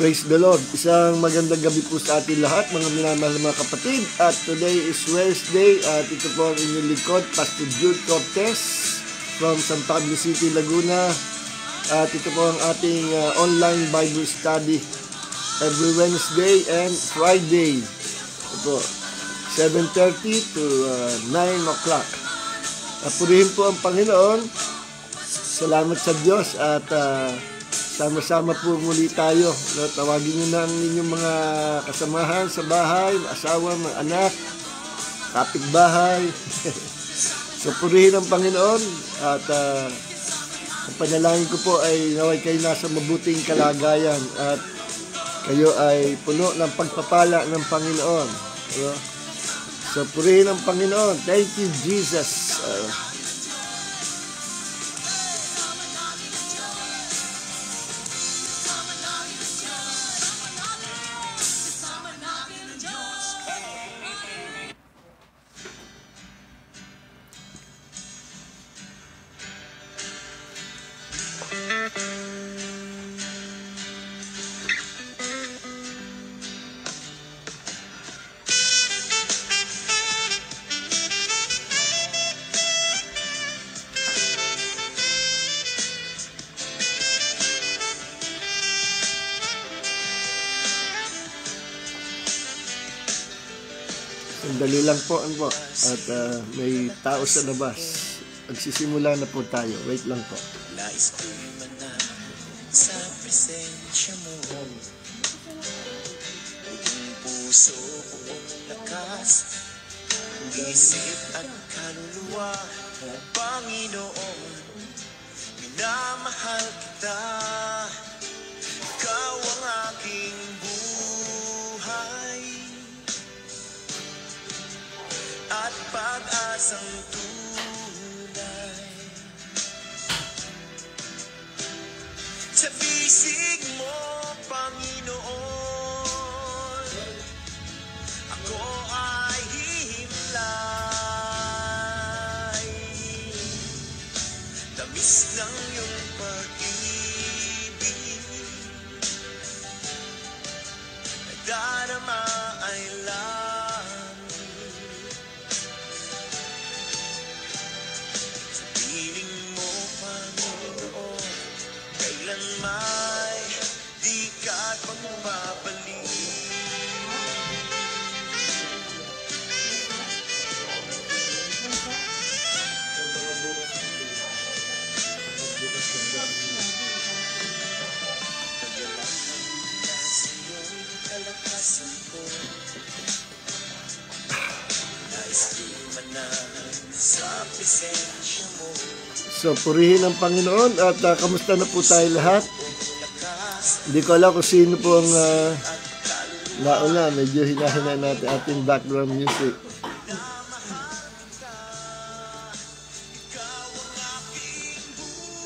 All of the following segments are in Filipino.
Praise the Lord. Isang magandang gabi po sa atin lahat, mga minamahal mga kapatid. At today is Wednesday at ito po ang inyong lingkod, Pastor Jude Cortez from San Pablo City, Laguna. At ito po ang ating online Bible study every Wednesday and Friday. Ito, 7:30 to 9 o'clock. Purihin po ang Panginoon. Salamat sa Diyos at sama-sama po muli tayo. Tawagin nyo na ang inyong mga kasamahan sa bahay, asawa, mga anak, kapitbahay. So, purihin ang Panginoon at ang panalangin ko po ay naway kayo nasa mabuting kalagayan at kayo ay puno ng pagpapala ng Panginoon. So, purihin ang Panginoon. Thank you, Jesus. Sandali lang po, at may tao sa labas. Magsisimula na po tayo. Wait lang po. Nais ko'y manang sa presensya mo, buong puso, buong lakas, isip at kaluluwa, Panginoon. minamahal kita. Ikaw ang aking buhay at pag-asang tunay. Sa bisig mo, Panginoon, ako ay hihimlay. Tamis ng iyong pag-ibig, nagdarama ay langit. Sa piling mo, Panginoon, kailan may di ka pagbabalik. Kalakasan ko, nais di manahan sa presensya mo. So, purihin ang Panginoon at kamusta na po tayo lahat? Hindi ko alam kung sino po ang nauna. Medyo hinahina natin ating background music.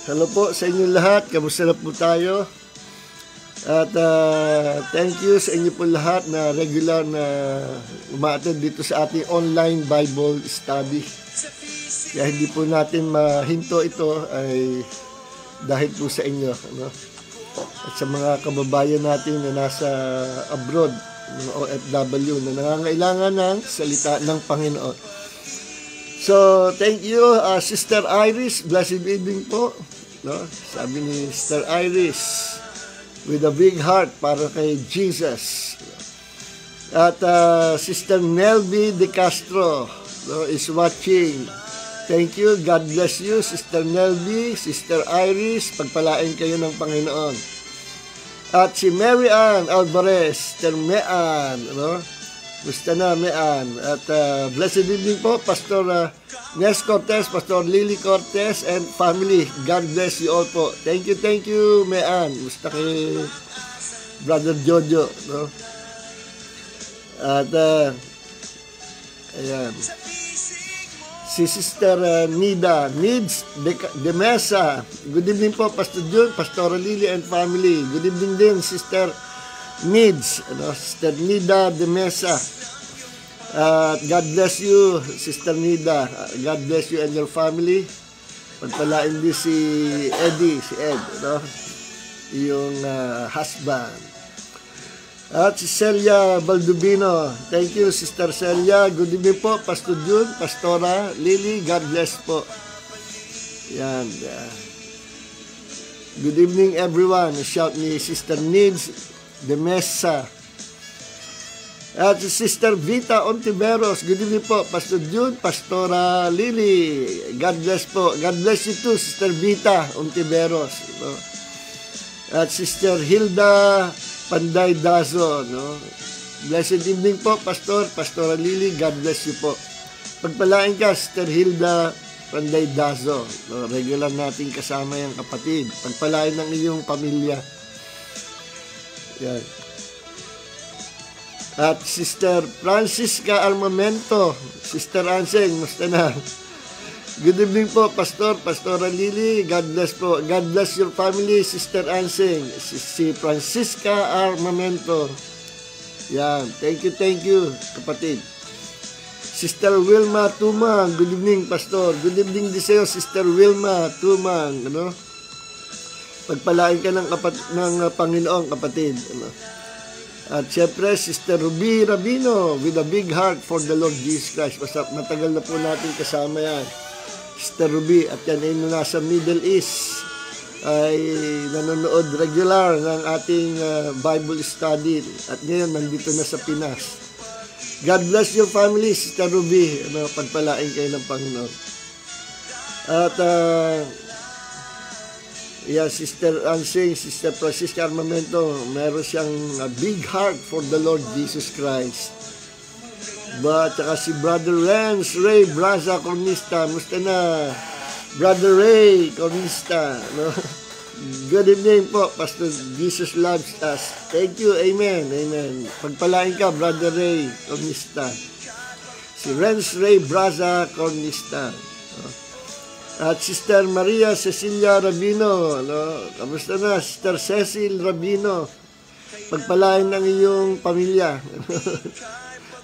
Hello po sa inyo lahat. Kamusta na po tayo? At thank you sa inyo po lahat na regular na umaattend dito sa ating online Bible study. Kaya hindi po natin mahinto ito ay dahil po sa inyo. Ano? At sa mga kababayan natin na nasa abroad, mga OFW na nangangailangan ng salita ng Panginoon. So, thank you, Sister Iris. Blessed evening po. No? Sabi ni Sister Iris, with a big heart para kay Jesus. At Sister Nelby De Castro is watching. Thank you. God bless you, Sister Nelby, Sister Iris. Pagpalain kayo ng Panginoon. At si Mary Ann Alvarez, Sister Mean. Gusto na, Mean. At blessed evening po, Pastor Nes Cortez, Pastor Lily Cortez, and family. God bless you all po. Thank you, Mean. Gusto kay Brother Jojo. No? At, ayan. Si Sister Nida, Needs de Mesa. Good evening po, Pastor Jun, Pastor Lily, and family. Good evening din, Sister Needs, Sister Nida de Mesa. God bless you, Sister Nida. God bless you and your family. Pagpalain din si Eddie, si Ed, yung husband. At si Celia Baldubino. Thank you, Sister Celia. Good evening po, Pastor Jun, Pastora Lily. God bless po. Yan. Good evening, everyone. Shout ni Sister Needs de Mesa. At si Sister Vita Ontiveros. Good evening po, Pastor Jun, Pastora Lily. God bless po. God bless you too, Sister Vita Ontiveros. At Sister Hilda Panday Dazo, Blessed evening po, Pastora Lily. God bless you po. Pagpalain ka, Sister Hilda Panday Dazo. Regular natin kasama yung kapatid. Pagpalain ng iyong pamilya. Yan. At Sister Francisca Armamento. Sister Anseng, musta na? Good evening po, Pastora Lily. God bless po. God bless your family, Sister Anseng. Si Francisca Armamento. Yan. Thank you, kapatid. Sister Wilma Tumang. Good evening, Pastor. Good evening din sa'yo, Sister Wilma Tumang. Pagpalain ka ng Panginoon, kapatid. At syempre, Sister Ruby Rabino with a big heart for the Lord Jesus Christ. Matagal na po natin kasama yan. Sister Ruby, at yan ay nasa Middle East, ay nanonood regular ng ating Bible study. At ngayon, nandito na sa Pinas. God bless your family, Sister Ruby. Pagpalain kayo ng Panginoon. At, Sister Ansing, Sister Francisca Armamento, meron siyang a big heart for the Lord Jesus Christ. At saka si Brother Renz Ray Braza Cornista, musta na? Brother Ray, kamusta? No? Good evening po, Pastor Jesus loves us. Thank you, amen, amen. Pagpalain ka, Brother Ray, kamusta? Si Renz Ray Braza, kamusta? No? At Sister Maria Cecilia Rabino, no? Kamusta na, Sister Cecil Rabino? Pagpalain ng iyong pamilya.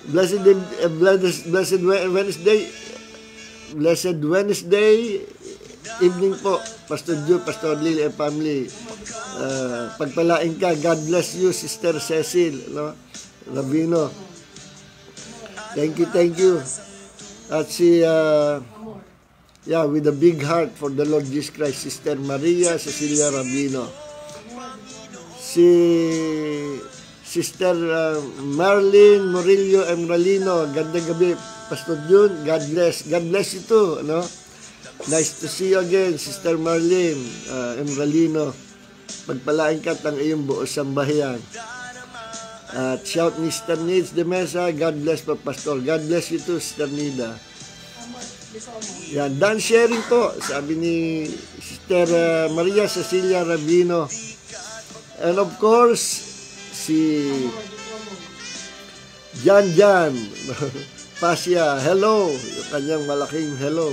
Blessed Wednesday evening po, Pastor Joe, Pastor Lily and family. Pagpalain ka. God bless you, Sister Cecil, no? Rabino. Thank you. At si with a big heart for the Lord Jesus Christ, Sister Maria Cecilia Rabino. Si Sister Marlene Murillo Emralino, gandang gabi, Pastor June, God bless you too, no? Nice to see you again, Sister Marlene Emralino. Pagpalain ka ang iyong buo sambahayan. At shout ni Sister Nids de Mesa, God bless po, Pastor. God bless you too, Sister Nida. Yan, done sharing po, sabi ni Sister Maria Cecilia Rabino. And of course, si Jan Pasya, hello, yung kanyang malaking hello.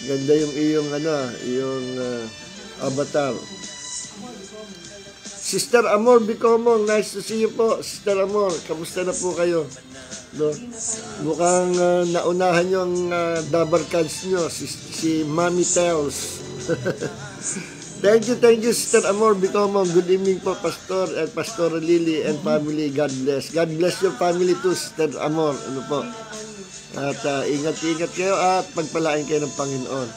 Ganda yung iyong avatar. Sister Amor Bicomong, nice to see you po, Sister Amor. Kamusta na po kayo? No? Mukhang naunahan yung dabar cards nyo, si Mami Tells. Thank you, Sister Amor Bicomong. Good evening po, Pastor and Pastor Lily and family. God bless. God bless your family too, Sister Amor. Ano po? At ingat kayo at pagpalain kayo ng Panginoon.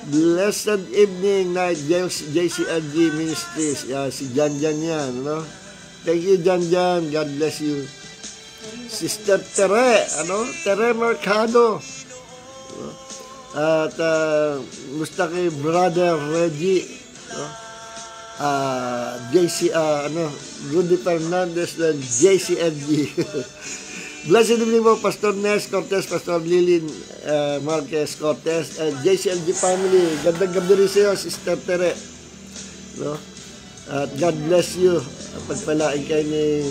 Blessed evening night, JCLG Ministries. Si Jan yan, no? Thank you, Jan. God bless you. Sister Tere Mercado. At gusto kay Brother Reggie, no? Rudy Fernandez ng JCLG. Blessed evening po, Pastor Nes Cortez, Pastor Lilin Marquez Cortez, and JCLG family. Gandang gabi rin sa iyo, Sister Tere, no? At God bless you. Pagpalain kayo ni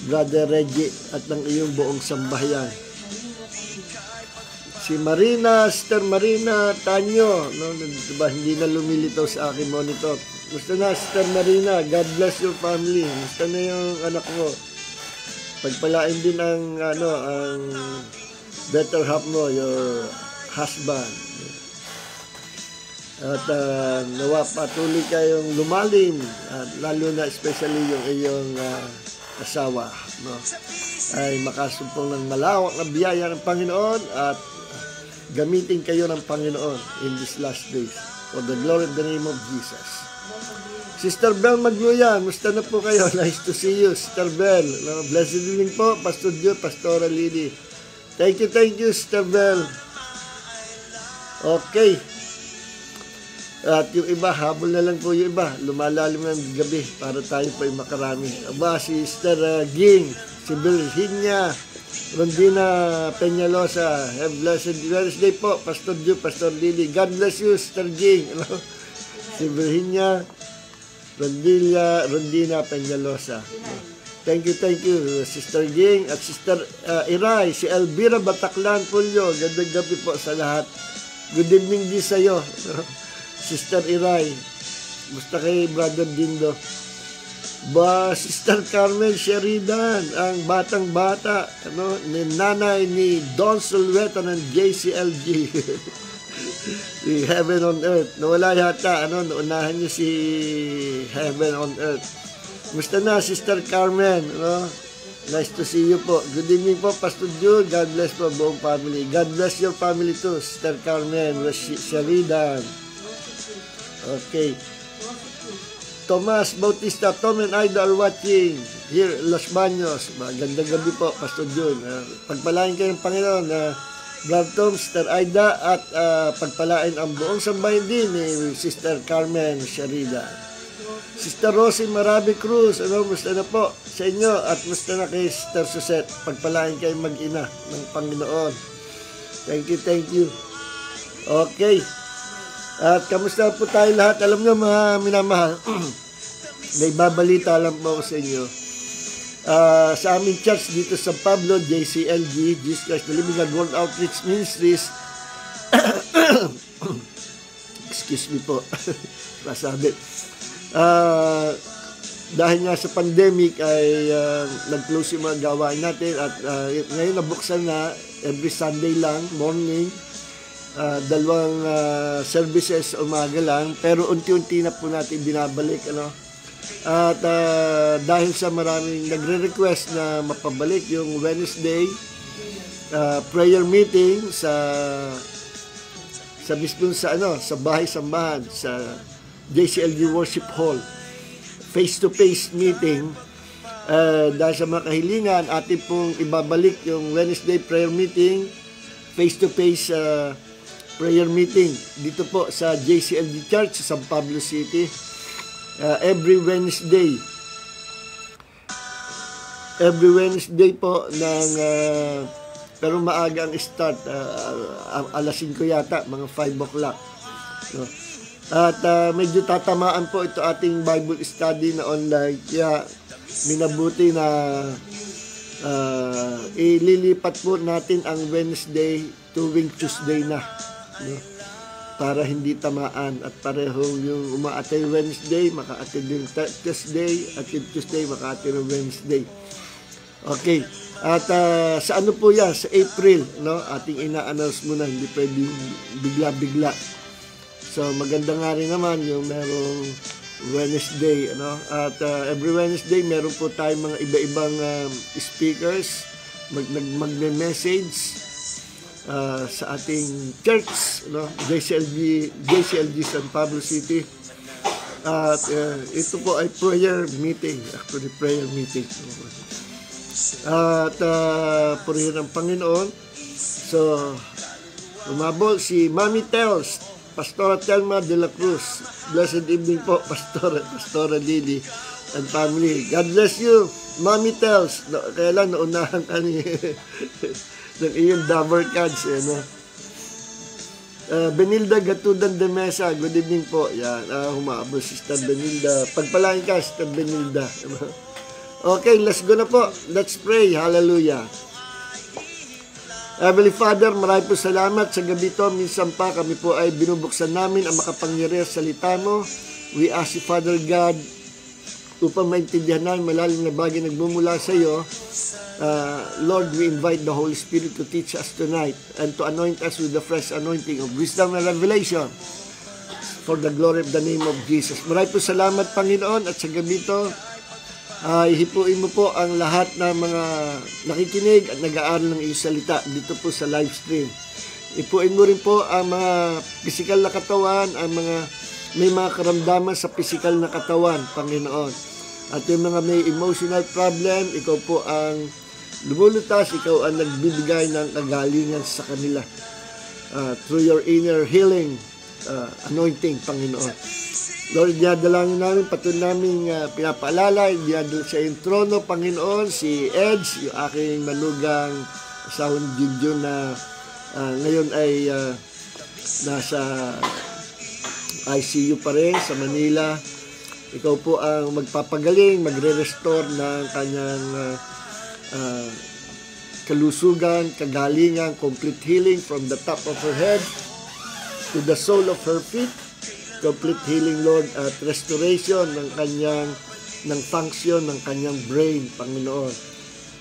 Brother Reggie at ng iyong buong sambahayan. Si Marina, Sister Marina Tanyo, no? Diba, hindi na lumilitaw sa akin monitor. Gusto na, Sister Marina, God bless your family. Gusto na yung anak mo. Pagpalain din ang better half mo, your husband. At nawa patuloy kayong lumalim, at lalo na especially yung iyong asawa, no? Ay makasumpong ng malawak na biyaya ng Panginoon at gamitin kayo ng Panginoon in these last days for the glory of the name of Jesus. Sister Bel Magluya, musta na po kayo? Nice to see you, Sister Bel. No? Blessed evening po, Pastor Joe, Pastora Lily. Thank you, Sister Bel. Okay. At yung iba, habol na lang po yung iba. Lumalalim ng gabi para tayo po ay makarami. Aba, si Sister Ging, si Virginia Rondina Peñalosa. Have blessed Wednesday po, Pastor Joe, Pastor Lily. God bless you, Sister Ging. Si Virginia Rondina Peñalosa. Thank you, Sister Ging at Sister Iray, si Elvira Bataclan Pulyo. Gandang gabi po sa lahat. Good evening din sa iyo, Sister Iray. Musta kay Brother Dindo? Sister Carmen Sheridan, ang batang-bata, ni nanay ni Don Sulweta ng JCLG. Si Heaven on Earth. Nawala yata, naunahan niyo si Heaven on Earth. Musta na, Sister Carmen, Nice to see you po. Good evening po, Pastor Jude. God bless po buong family. God bless your family too, Sister Carmen Sheridan. Okay. Tomas Bautista, Tom and Ida are watching here, Los Baños. Magandang gabi po, Pastor Jun. Pagpalain kayo ng Panginoon, Brother Tom, Sister Aida, at pagpalain ang buong sambahin din ni Sister Carmen Sharida. Sister Rosie Marabi Cruz, musta na po sa inyo at musta na kay Sister Suset. Pagpalain kayo mag-ina ng Panginoon. Thank you. Okay. At kamusta po tayo lahat? Alam nyo mga minamahal, may babalita lang po ako sa inyo. Sa aming church dito sa Pablo, JCLG, Jesus Christ the Living God World Outreach Ministries, excuse me po, masabi. Dahil nga sa pandemic ay nag-close yung mga gawain natin at ngayon nabuksan na every Sunday lang, morning, dalawang services umaga lang, pero unti-unti na po natin binabalik, ano. At dahil sa maraming nagre-request na mapabalik yung Wednesday prayer meeting sa mismo sa bahay-sambahan sa JCLG Worship Hall, face-to-face meeting, dahil sa mga kahilingan, atin pong ibabalik yung Wednesday prayer meeting, face-to-face prayer meeting dito po sa JCLG Church sa San Pablo City, every Wednesday po ng pero maaga ang start, alas 5 yata, mga 5 o'clock, no? At medyo tatamaan po ito ating Bible study na online, kaya minabuti na ililipat po natin ang Wednesday tuwing Tuesday na, no? Para hindi tamaan at parehong yung umaatay Wednesday, maka-attend yung Tuesday, at yung Tuesday, maka-attend yung Wednesday. Okay. At sa ano po yan? Sa April, no? Ating ina-announce muna, hindi pwedeng bigla-bigla. So, maganda nga rin naman yung merong Wednesday, ano? At every Wednesday, meron po tayong mga iba-ibang speakers magme-message sa ating church, no? JCLG San Pablo City. At ito po ay prayer meeting, actually prayer meeting. At purihin ang Panginoon. So, umabol si Mami Tels, Pastora Telma de la Cruz. Blessed evening po, Pastora Lily and family. God bless you, Mami Tels. Kailan naunahan ka ni ng iyong Dabber Cards, no? Benilda Gatudan de Mesa, good evening po. Yan, humabol si Sister Benilda. Pagpalain ka, Sister Benilda. Okay, let's go na po. Let's pray. Hallelujah. Heavenly Father, marami po salamat sa gabi to. Minsan pa kami po ay binubuksan namin ang makapangyarihan salita mo. We ask you, Father God, upang maintindihan namin malalim na bagay nagmumula sa iyo. Lord, we invite the Holy Spirit to teach us tonight and to anoint us with the fresh anointing of wisdom and revelation for the glory of the name of Jesus. Marami po salamat, Panginoon, at sa gabi to, hipuin mo po ang lahat ng mga nakikinig at nag-aaral ng iyong salita dito po sa live stream. Hipuin mo rin po ang mga physical na katawan, ang mga may mga karamdaman sa physical na katawan, Panginoon. At yung mga may emotional problem, ikaw po ang lumulutas, ikaw ang nagbibigay ng kagalingan sa kanila. Through your inner healing anointing, Panginoon. Lord, dinadalangin namin, patuloy namin pinapaalala, dinadala sa iyong trono, Panginoon, si Edge, yung aking malugang asawang Junjun na ngayon ay nasa ICU pa rin sa Manila. Ikaw po ang magpapagaling, magre-restore ng kanyang kalusugan, kagalingan, complete healing from the top of her head to the sole of her feet. Complete healing, Lord, at restoration ng function ng kanyang brain, Panginoon.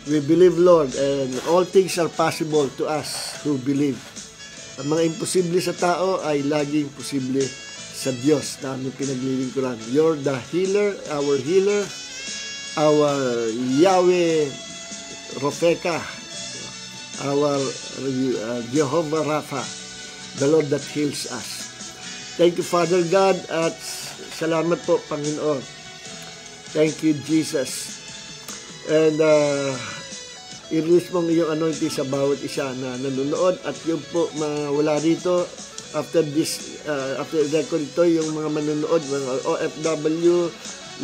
We believe, Lord, and all things are possible to us who believe. Ang mga imposible sa tao ay laging posible sa Diyos na aming pinaglilingkuran. You're the healer, our Yahweh Rofeka, our Jehovah Rapha, the Lord that heals us. Thank you, Father God, at salamat po, Panginoon. Thank you, Jesus. And i-release mong iyong anointing sa bawat isa na nanonood, at yung po wala rito after this, after record ito, yung mga manonood, mga OFW,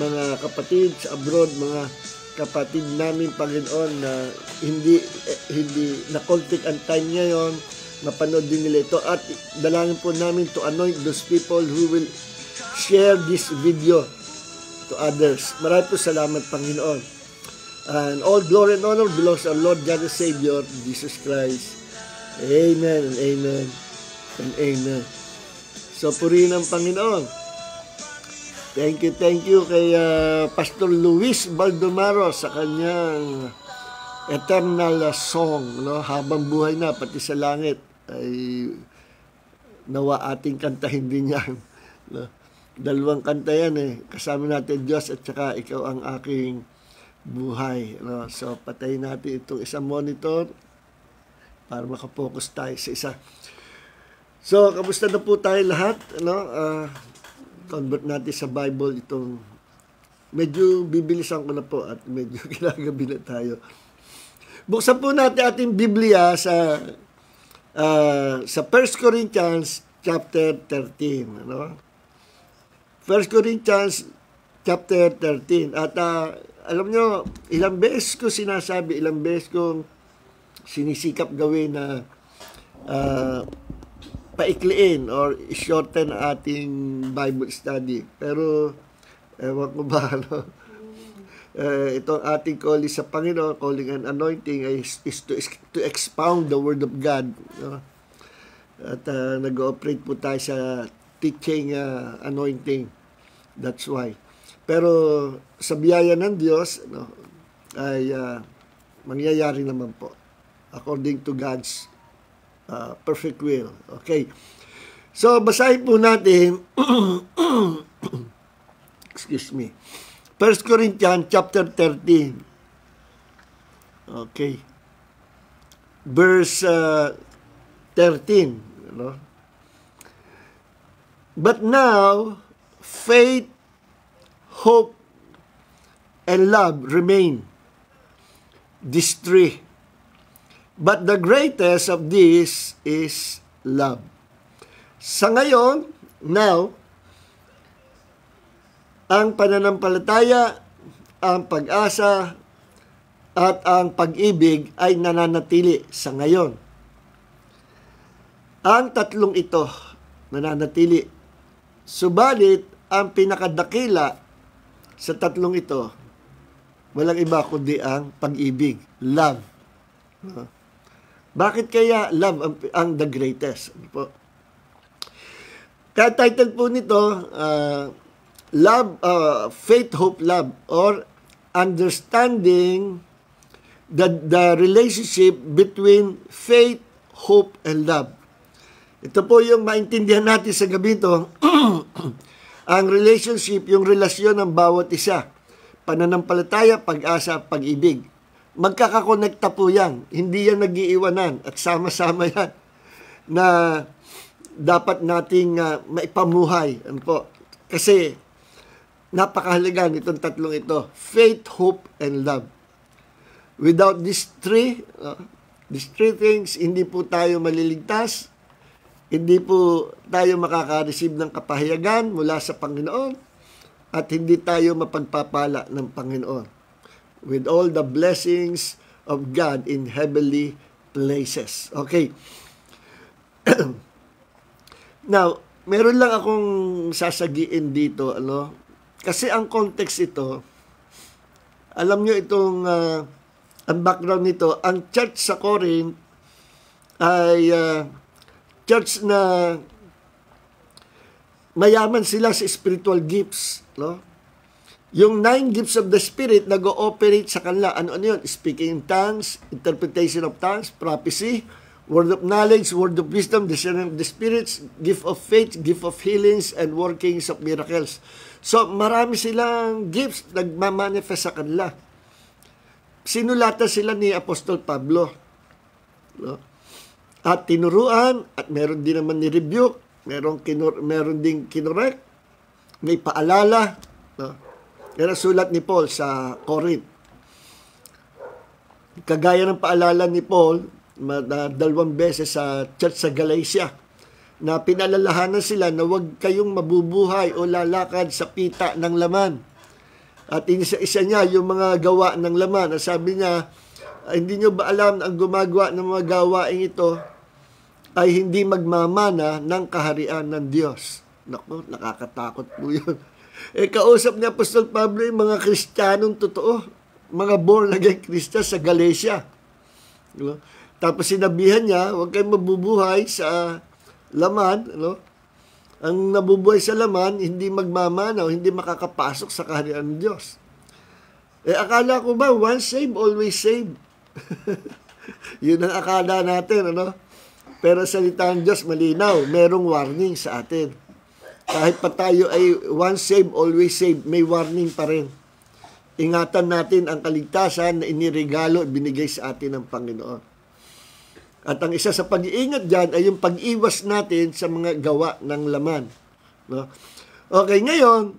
mga kapatid sa abroad, mga kapatid namin, Panginoon, na hindi na kontik ang time ngayon, mapanood din nila ito. At dalangin po namin to anoint those people who will share this video to others. Maraming po salamat, Panginoon. And all glory and honor belongs to our Lord God and Savior, Jesus Christ. Amen and amen and amen. So, purihin ang Panginoon. Thank you kay Pastor Luis Baldomaro sa kanyang eternal song, no? Habang buhay na, pati sa langit, ay nawa ating kantahin din yan. No? Dalawang kanta yan eh. Kasama natin Diyos at saka ikaw ang aking buhay. No? So, patayin natin itong isang monitor para makapokus tayo sa isa. So, kamusta na po tayo lahat? No? Convert natin sa Bible itong medyo bibilisan ko na po at medyo ginagabi na tayo. Buksan po natin ating Biblia sa 1 Corinthians chapter 13, ano? 1 Corinthians chapter 13. At alam nyo, ilang beses ko sinasabi, ilang beses kong sinisikap gawin na paikliin or shorten ating Bible study. Pero, ewan ko ba, ano? Itong ating calling sa Panginoon, calling and anointing, is to expound the Word of God. No? At nag-ooperate po tayo sa teaching anointing. That's why. Pero, sa biyaya ng Diyos, no, ay mangyayari naman po. According to God's perfect will. Okay. So, basahin po natin excuse me. 1 Corinthians chapter 13. Okay. Verse 13. You know? But now, faith, hope, and love remain. These three. But the greatest of these is love. Sa ngayon, now, ang pananampalataya, ang pag-asa, at ang pag-ibig ay nananatili sa ngayon. Ang tatlong ito nananatili. Subalit, ang pinakadakila sa tatlong ito, walang iba kundi ang pag-ibig, love. Bakit kaya love ang the greatest? Kaya title po nito, love, faith, hope, love, or understanding the relationship between faith, hope, and love. Ito po yung maintindihan natin sa gabi ito. Ang relationship, yung relasyon ng bawat isa. Pananampalataya, pag-asa, pag-ibig. Magkakakonekta po yan. Hindi yan nag-iiwanan at sama-sama yan na dapat nating maipamuhay. Ano po? Kasi napakahalaga nitong tatlong ito. Faith, hope, and love. Without these three things, hindi po tayo maliligtas. Hindi po tayo makaka-receive ng kapahayagan mula sa Panginoon at hindi tayo mapagpapala ng Panginoon with all the blessings of God in heavenly places. Okay. Now, meron lang akong sasagiin dito, ano? Kasi ang context ito, alam nyo itong, ang background nito, ang church sa Corinth ay church na mayaman sila sa spiritual gifts, no? Yung 9 gifts of the Spirit nag-ooperate sa kanila. Ano yun? Speaking in tongues, interpretation of tongues, prophecy, word of knowledge, word of wisdom, discerning of the spirits, gift of faith, gift of healings, and workings of miracles. So, marami silang gifts nagmamanifest sa kanila. Sinulatan sila ni Apostol Pablo. No? At tinuruan, at meron din naman ni-rebuke, meron din kinorek, may paalala, no? Yan ang sulat ni Paul sa Corinth. Kagaya ng paalala ni Paul, 2 beses sa church sa Galatia, na pinalalahanan sila na huwag kayong mabubuhay o lalakad sa pita ng laman. At isa niya yung mga gawa ng laman. Sabi niya, hindi nyo ba alam ang gumagawa ng mga gawain ito ay hindi magmamana ng kaharian ng Diyos. Naku, nakakatakot po yun. Kausap ni Apostol Pablo yung mga Kristiyanong totoo, mga born again Christian sa Galatia. Diba? Tapos sinabihan niya, huwag kayong mabubuhay sa laman. Ano? Ang nabubuhay sa laman, hindi magmamana o hindi makakapasok sa kaharian ng Diyos. Akala ko ba, once saved, always saved? Yun ang akala natin, ano? Pero salita ng Diyos, malinaw. Merong warning sa atin. Kahit pa tayo ay once saved, always saved, may warning pa rin. Ingatan natin ang kaligtasan na iniregalo at binigay sa atin ng Panginoon. At ang isa sa pag-iingat dyan ay yung pag-iwas natin sa mga gawa ng laman. No? Okay, ngayon,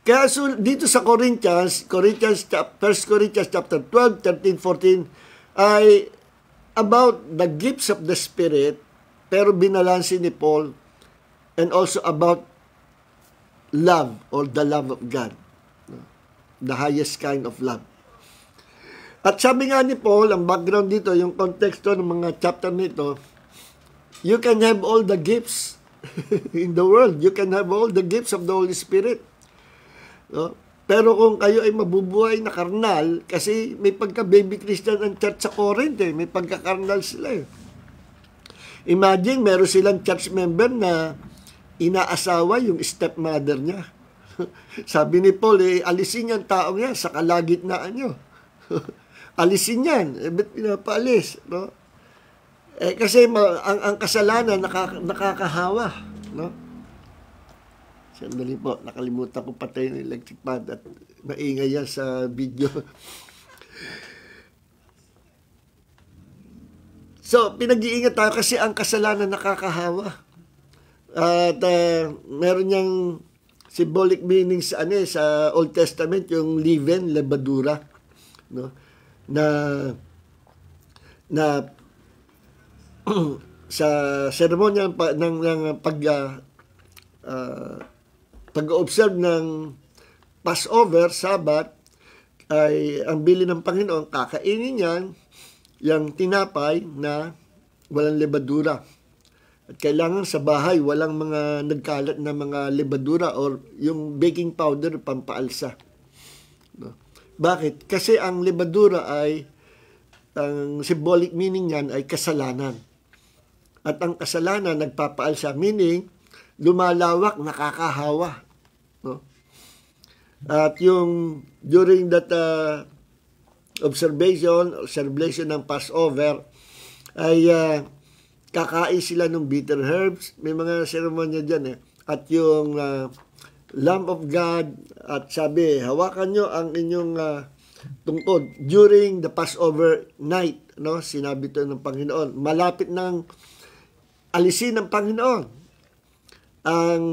kaya dito sa Corinthians 1 Corinthians chapter 12, 13, 14, ay about the gifts of the Spirit, pero binalansin ni Paul, and also about love or the love of God. The highest kind of love. At sabi nga ni Paul, ang background dito, yung konteksto ng mga chapter nito, you can have all the gifts in the world. You can have all the gifts of the Holy Spirit. No? Pero kung kayo ay mabubuhay na karnal, kasi may pagka-baby Christian ang church sa Corinth, may pagka-karnal sila. Imagine, meron silang church member na inaasawa yung stepmother niya. Sabi ni Paul, alisin yung taong yan sa kalagitnaan nyo. Alisin yan. Ba't pinapaalis? No? Kasi ang kasalanan nakakahawa. No? Sandali po, nakalimutan ko patay ng electric pad at maingay yan sa video. So, pinag-iingat tayo kasi ang kasalanan nakakahawa. At meron niyang symbolic meaning sa sa Old Testament, yung leaven, levadura, no? Na sa seremonya ng pag-observe ng Passover, Sabat, ay ang bili ng Panginoon, kakainin yan, yung tinapay na walang lebadura. At kailangan sa bahay, walang mga nagkalat na mga lebadura or yung baking powder pampaalsa. No? Bakit? Kasi ang lebadura ay, ang symbolic meaning niyan ay kasalanan. At ang kasalanan nagpapaalsa, meaning lumalawak, nakakahawa. No? At yung during that observation ng Passover ay kakain sila ng bitter herbs. May mga seremonya dyan At yung Lamb of God, at sabi, hawakan nyo ang inyong tungkod during the Passover night. No? Sinabi to ng Panginoon. Malapit ng alisin ng Panginoon ang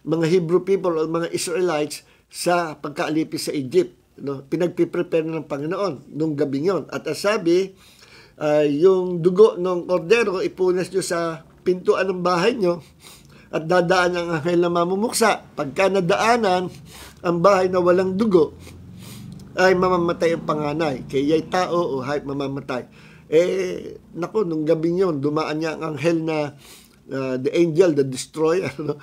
mga Hebrew people o mga Israelites sa pagkaalipis sa Egypt. No? Pinagpiprepare ng Panginoon nung gabing yon. At sabi, yung dugo ng kordero ipunas nyo sa pintuan ng bahay nyo at dadaan ang anghel na mamumuksa. Pagka nadaanan ang bahay na walang dugo, ay mamamatay ang panganay. Kaya'y tao o hayop mamamatay. Naku, nung gabing yon, dumaan niya ang anghel na the angel, the destroyer, no?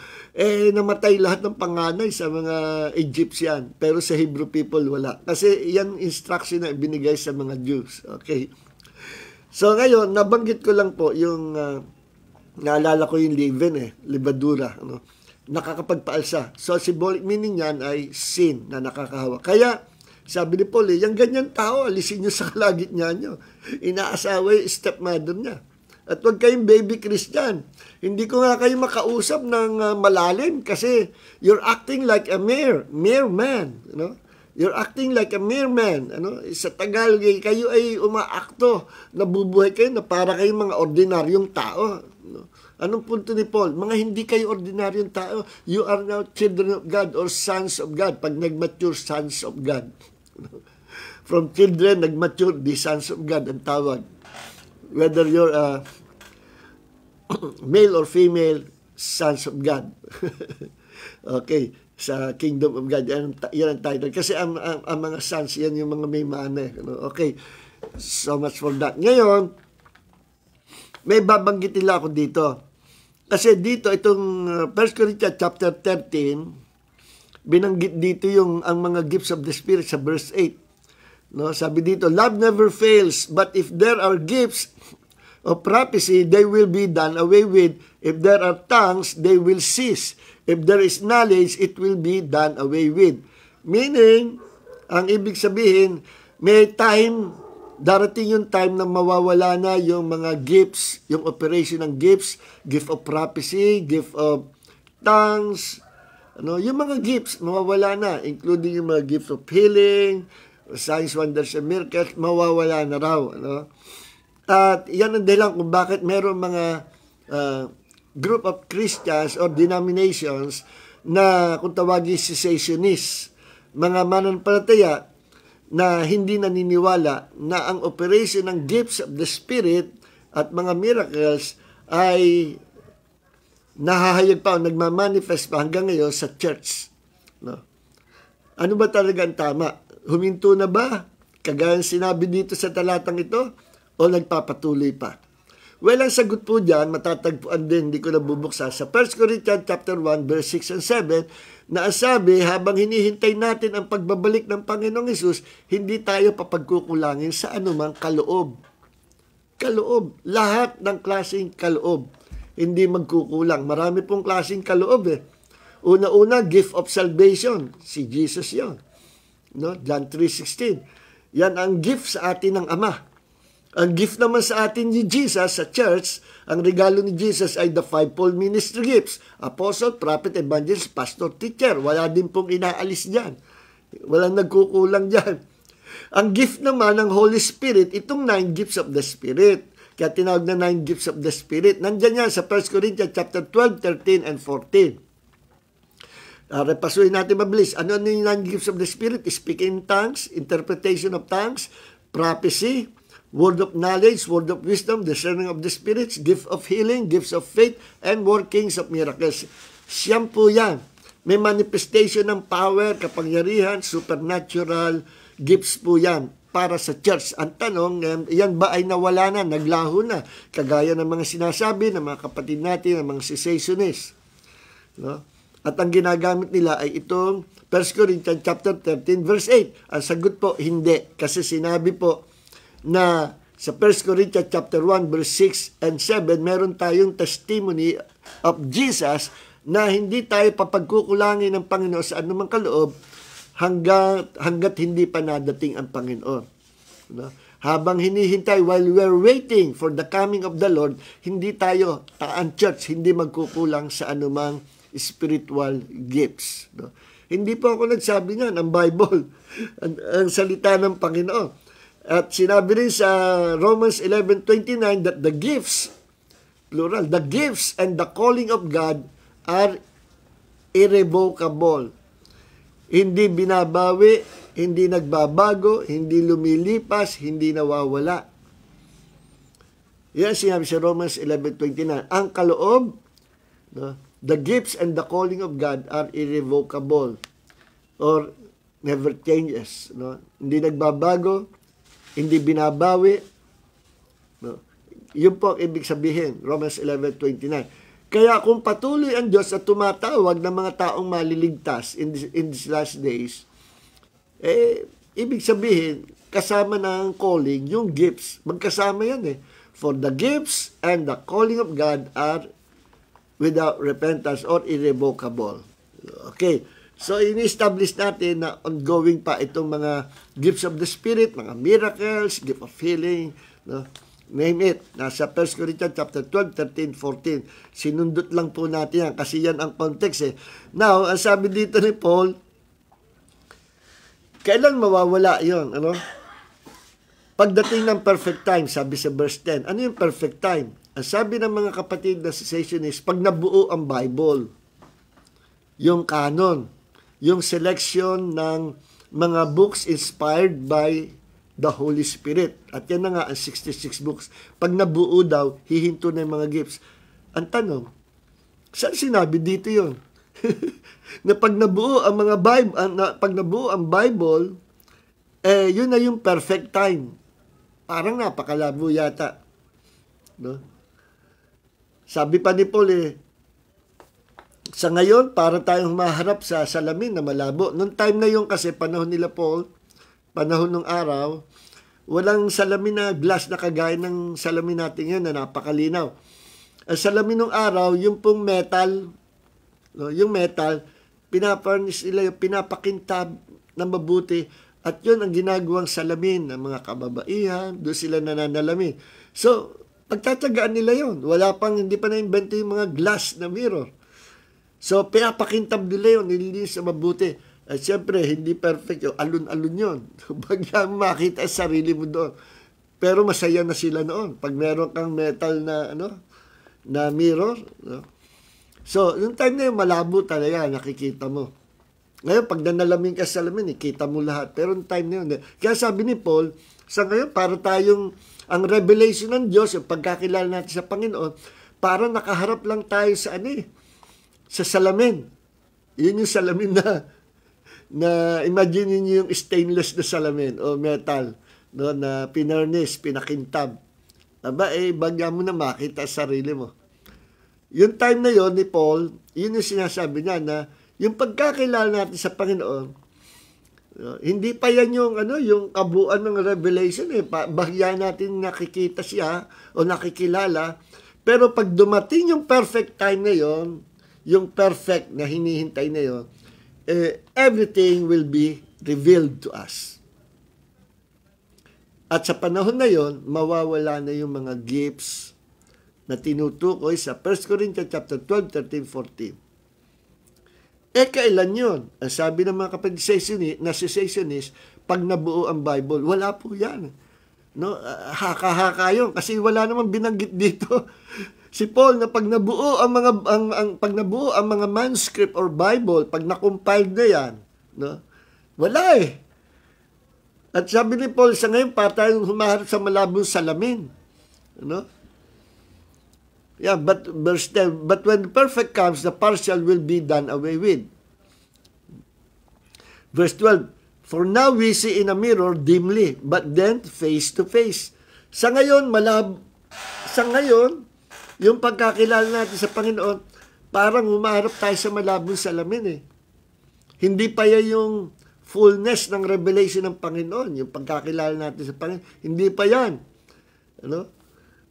Namatay lahat ng panganay sa mga Egyptian. Pero sa Hebrew people, wala. Kasi yan instruction na binigay sa mga Jews. Okay. So ngayon, nabanggit ko lang po yung, naalala ko yung leaven, libadura, ano? Nakakapagpaalsa. So symbolic meaning yan ay sin na nakakahawa. Kaya, sabi ni Paul, yung ganyan tao, alisin nyo sa kalagitnaan nyo. Inaasawa yung stepmother niya. At huwag kayong baby Christian. Hindi ko nga kayo makausap ng malalim kasi you're acting like a mere man. You know? You're acting like a mere man. Ano? Sa Tagalog, kayo ay umaakto. Nabubuhay kayo na para kayong mga ordinaryong tao. No? Anong punto ni Paul? Mga hindi kayo ordinaryong tao. You are now children of God or sons of God. Pag nag-mature, sons of God. From children, nag-mature, the sons of God ang tawag. Whether you're male or female, sons of God. Okay, sa kingdom of God, yan ang title. Kasi ang mga sons, yan yung mga may mana. Okay, so much for that. Ngayon, may babanggit nila ako dito. Kasi dito, itong 1 Corinthians chapter 13, binanggit dito ang mga gifts of the Spirit sa verse 8. No? Sabi dito, love never fails, but if there are gifts of prophecy, they will be done away with. If there are tongues, they will cease. If there is knowledge, it will be done away with. Meaning, ang ibig sabihin, may time, darating yung time na mawawala na yung mga gifts, yung operation ng gifts, gift of prophecy, gift of tongues, yung mga gifts, mawawala na, including yung mga gift of healing, signs, wonders, and miracles, mawawala na raw. At yan ang dahilan kung bakit meron mga group of Christians or denominations na kung tawagin cessationists, mga mananampalataya na hindi naniniwala na ang operation ng gifts of the Spirit at mga miracles ay nahahayag pa o nagmamanifest pa hanggang ngayon sa church. No? Ano ba talaga ang tama? Huminto na ba? Kagaya sinabi dito sa talatang ito? O nagpapatuloy pa? Well, ang sagot po dyan, matatagpuan din, hindi ko na bubuksa, sa 1 Corinthians chapter 1, verse 6 and 7, na asabi, habang hinihintay natin ang pagbabalik ng Panginoong Hesus, hindi tayo papagkukulangin sa anumang kaloob. Kaloob. Lahat ng klaseng kaloob. Hindi magkukulang. Marami pong klaseng kaloob eh. Una-una, gift of salvation. Si Jesus yon. No? John 3:16. Yan ang gift sa atin ng Ama. Ang gift naman sa atin ni Jesus sa church, ang regalo ni Jesus ay the fivefold ministry gifts. Apostle, prophet, evangelist, pastor, teacher. Wala din pong inaalis dyan. Walang nagkukulang dyan. Ang gift naman ng Holy Spirit, itong 9 gifts of the Spirit. Kaya tinawag na 9 gifts of the Spirit. Nandyan yan sa 1 Corinthians chapter 12, 13, and 14. Repasuhin natin mabilis. Ano yung 9 gifts of the Spirit? Speaking in tongues, interpretation of tongues, prophecy, word of knowledge, word of wisdom, discerning of the spirits, gift of healing, gifts of faith, and workings of miracles. Siyam po yan. May manifestation ng power, kapangyarihan, supernatural gifts po yan para sa church. Ang tanong, yan ba ay nawala na, naglaho na, kagaya ng mga sinasabi ng mga kapatid natin, ng mga cessationists. No? At ang ginagamit nila ay itong 1 Corinthians chapter 13, verse 8. Ang sagot po, hindi. Kasi sinabi po, na sa 1 Corinthians chapter 1 verse 6 and 7 meron tayong testimony of Jesus na hindi tayo papagkukulangin ng Panginoon sa anumang kaloob hanggat hindi pa nadating ang Panginoon. No? Habang hinihintay, while we're waiting for the coming of the Lord, hindi tayo, ang church, hindi magkukulang sa anumang spiritual gifts. No? Hindi po ako nagsabi niyan, ang Bible, ang salita ng Panginoon. At sinabi rin sa Romans 11:29 that the gifts, plural, the gifts and the calling of God are irrevocable. Hindi binabawi, hindi nagbabago, hindi lumilipas, hindi nawawala. Yan sinabi sa Romans 11:29. Ang kaloob, no, the gifts and the calling of God are irrevocable or never changes. No? Hindi nagbabago, hindi binabawi. No? Yun po ang ibig sabihin, Romans 11:29. Kaya kung patuloy ang Diyos at tumatawag ng mga taong maliligtas in these last days, ibig sabihin, kasama ng calling, yung gifts, magkasama yan eh. For the gifts and the calling of God are without repentance or irrevocable. Okay. So, ini-establish natin na ongoing pa itong mga gifts of the Spirit, mga miracles, gift of healing, no? Name it. Nasa 1 Corinthians chapter 12, 13, 14. Sinundot lang po natin yan kasi yan ang context eh. Now, ang sabi dito ni Paul, kailan mawawala yon? Ano? Pagdating ng perfect time, sabi sa verse 10. Ano yung perfect time? Ang sabi ng mga kapatid na cessationists, pag nabuo ang Bible, yung canon, yung selection ng mga books inspired by the Holy Spirit. At yan na nga ang 66 books. Pag nabuo daw, hihinto na yung mga gifts. Ang tanong, saan sinabi dito yun? Na pag nabuo ang mga Bible, pag nabuo ang Bible, yun na yung perfect time. Parang napakalabo yata. No? Sabi pa ni Paul sa ngayon, para tayong humaharap sa salamin na malabo. Noong time na yun kasi, panahon nila Paul, panahon ng araw, walang salamin na glass na kagaya ng salamin natin ngayon na napakalinaw. Ang salamin ng araw, yung pong metal, no, yung metal, pinaparnish nila, pinapakintab na mabuti, at yun ang ginagawang salamin ng mga kababaihan, doon sila nananalamin. So, pagtatagaan nila yun. Hindi pa na-invento yung mga glass na mirror. So, pinapakintab nila yun, nilinis na mabuti. At siyempre, hindi perfect yun. Alun-alun yun. Bagya makita ang sarili mo doon. Pero masaya na sila noon. Pag meron kang metal na, na mirror. No? So, yung time na yun, malabo talaga, nakikita mo. Ngayon, pag nanalamin ka sa salamin, kita mo lahat. Pero yung time na yun. Kaya sabi ni Paul, sa ngayon, para tayong, ang revelation ng Diyos, yung pagkakilala natin sa Panginoon, para nakaharap lang tayo sa sa salamin. Yun yung salamin na imagine niyo yung stainless na salamin o metal, no, na pinarnish, pinakintab. Bagya mo na makita sa sarili mo. Yung time na yon ni Paul, yun yung sinasabi niya na yung pagkakilala natin sa Panginoon, hindi pa yan yung kabuuan ng revelation. Bahya natin nakikita siya o nakikilala. Pero pag dumating yung perfect time na yon, yung perfect na hinihintay na yon, everything will be revealed to us. At sa panahon na yon, mawawala na yung mga gifts na tinutukoy sa 1 Corinthians chapter 12, 13, 14. Kailan yun? Ang sabi ng mga kapatid na cessationist, pag nabuo ang Bible, wala po yan. No? Haka-haka yun. Kasi wala namang binanggit dito. Si Paul na pag nabuo ang mga manuscript or Bible, pag na-compiled na yan, no? Wala At sabi ni Paul, sa ngayon, para tayong humaharap sa malabong salamin. No? Yeah, but verse 10, but when the perfect comes, the partial will be done away with. Verse 12, for now we see in a mirror dimly, but then face to face. Sa ngayon, yung pagkakilala natin sa Panginoon, parang humaharap tayo sa malabong salamin Hindi pa yan yung fullness ng revelation ng Panginoon, yung pagkakilala natin sa Panginoon. Hindi pa yan.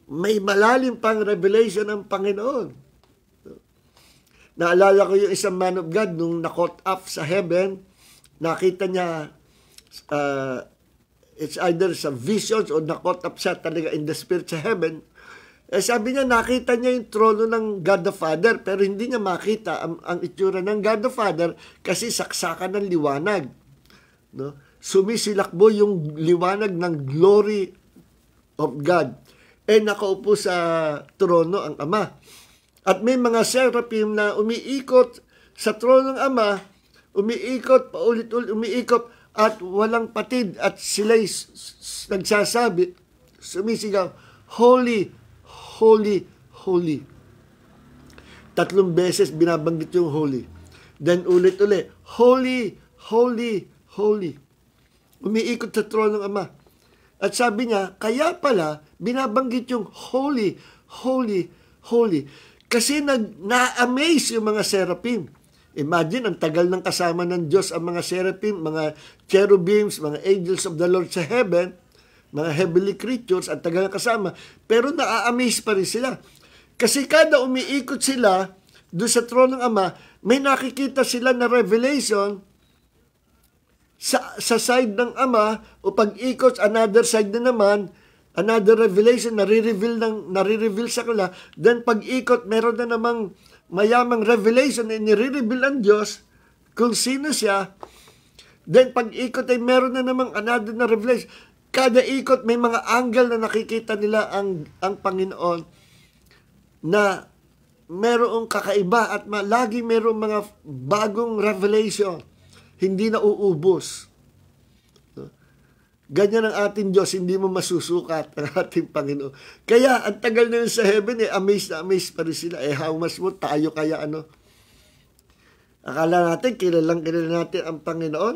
May malalim pang revelation ng Panginoon. Naalala ko yung isang man of God nung na-caught up sa heaven, nakita niya, it's either sa visions or na-caught up siya talaga in the spirit sa heaven. Sabi niya, nakita niya yung trono ng God the Father, pero hindi niya makita ang itsura ng God the Father kasi saksakan ng liwanag. No? Sumisilakbo yung liwanag ng glory of God. Nakaupo sa trono ang Ama. At may mga seraphim na umiikot sa trono ng Ama, umiikot at walang patid. At sila'y nagsasabi, sumisigaw, Holy, Holy, Holy. 3 beses binabanggit yung holy. Then ulit-ulit, Holy, Holy, Holy. Umiikot sa trono ng Ama. At sabi niya, kaya pala, binabanggit yung Holy, Holy, Holy. Kasi na-amaze yung mga seraphim. Imagine, ang tagal ng kasama ng Diyos ang mga seraphim, mga cherubims, mga angels of the Lord sa heaven, mga heavenly creatures, ang tagal ng kasama. Pero na-amaze pa rin sila. Kasi kada umiikot sila doon sa trono ng Ama, may nakikita sila na revelation sa side ng Ama, o pag-ikot, another side na naman, another revelation, nare-reveal sa kanila. Then pag-ikot, meron na namang mayamang revelation na nire-reveal ang Diyos kung sino siya. Then pag-ikot ay meron na namang another na revelation. Kada ikot, may mga angle na nakikita nila ang Panginoon na merong kakaiba at lagi merong mga bagong revelation. Hindi na uubos. Ganyan ang ating Diyos, hindi mo masusukat ang ating Panginoon. Kaya, ang tagal na yun sa heaven, amazed na amazed pa rin sila. How much mo, tayo kaya Akala natin, kilala natin ang Panginoon.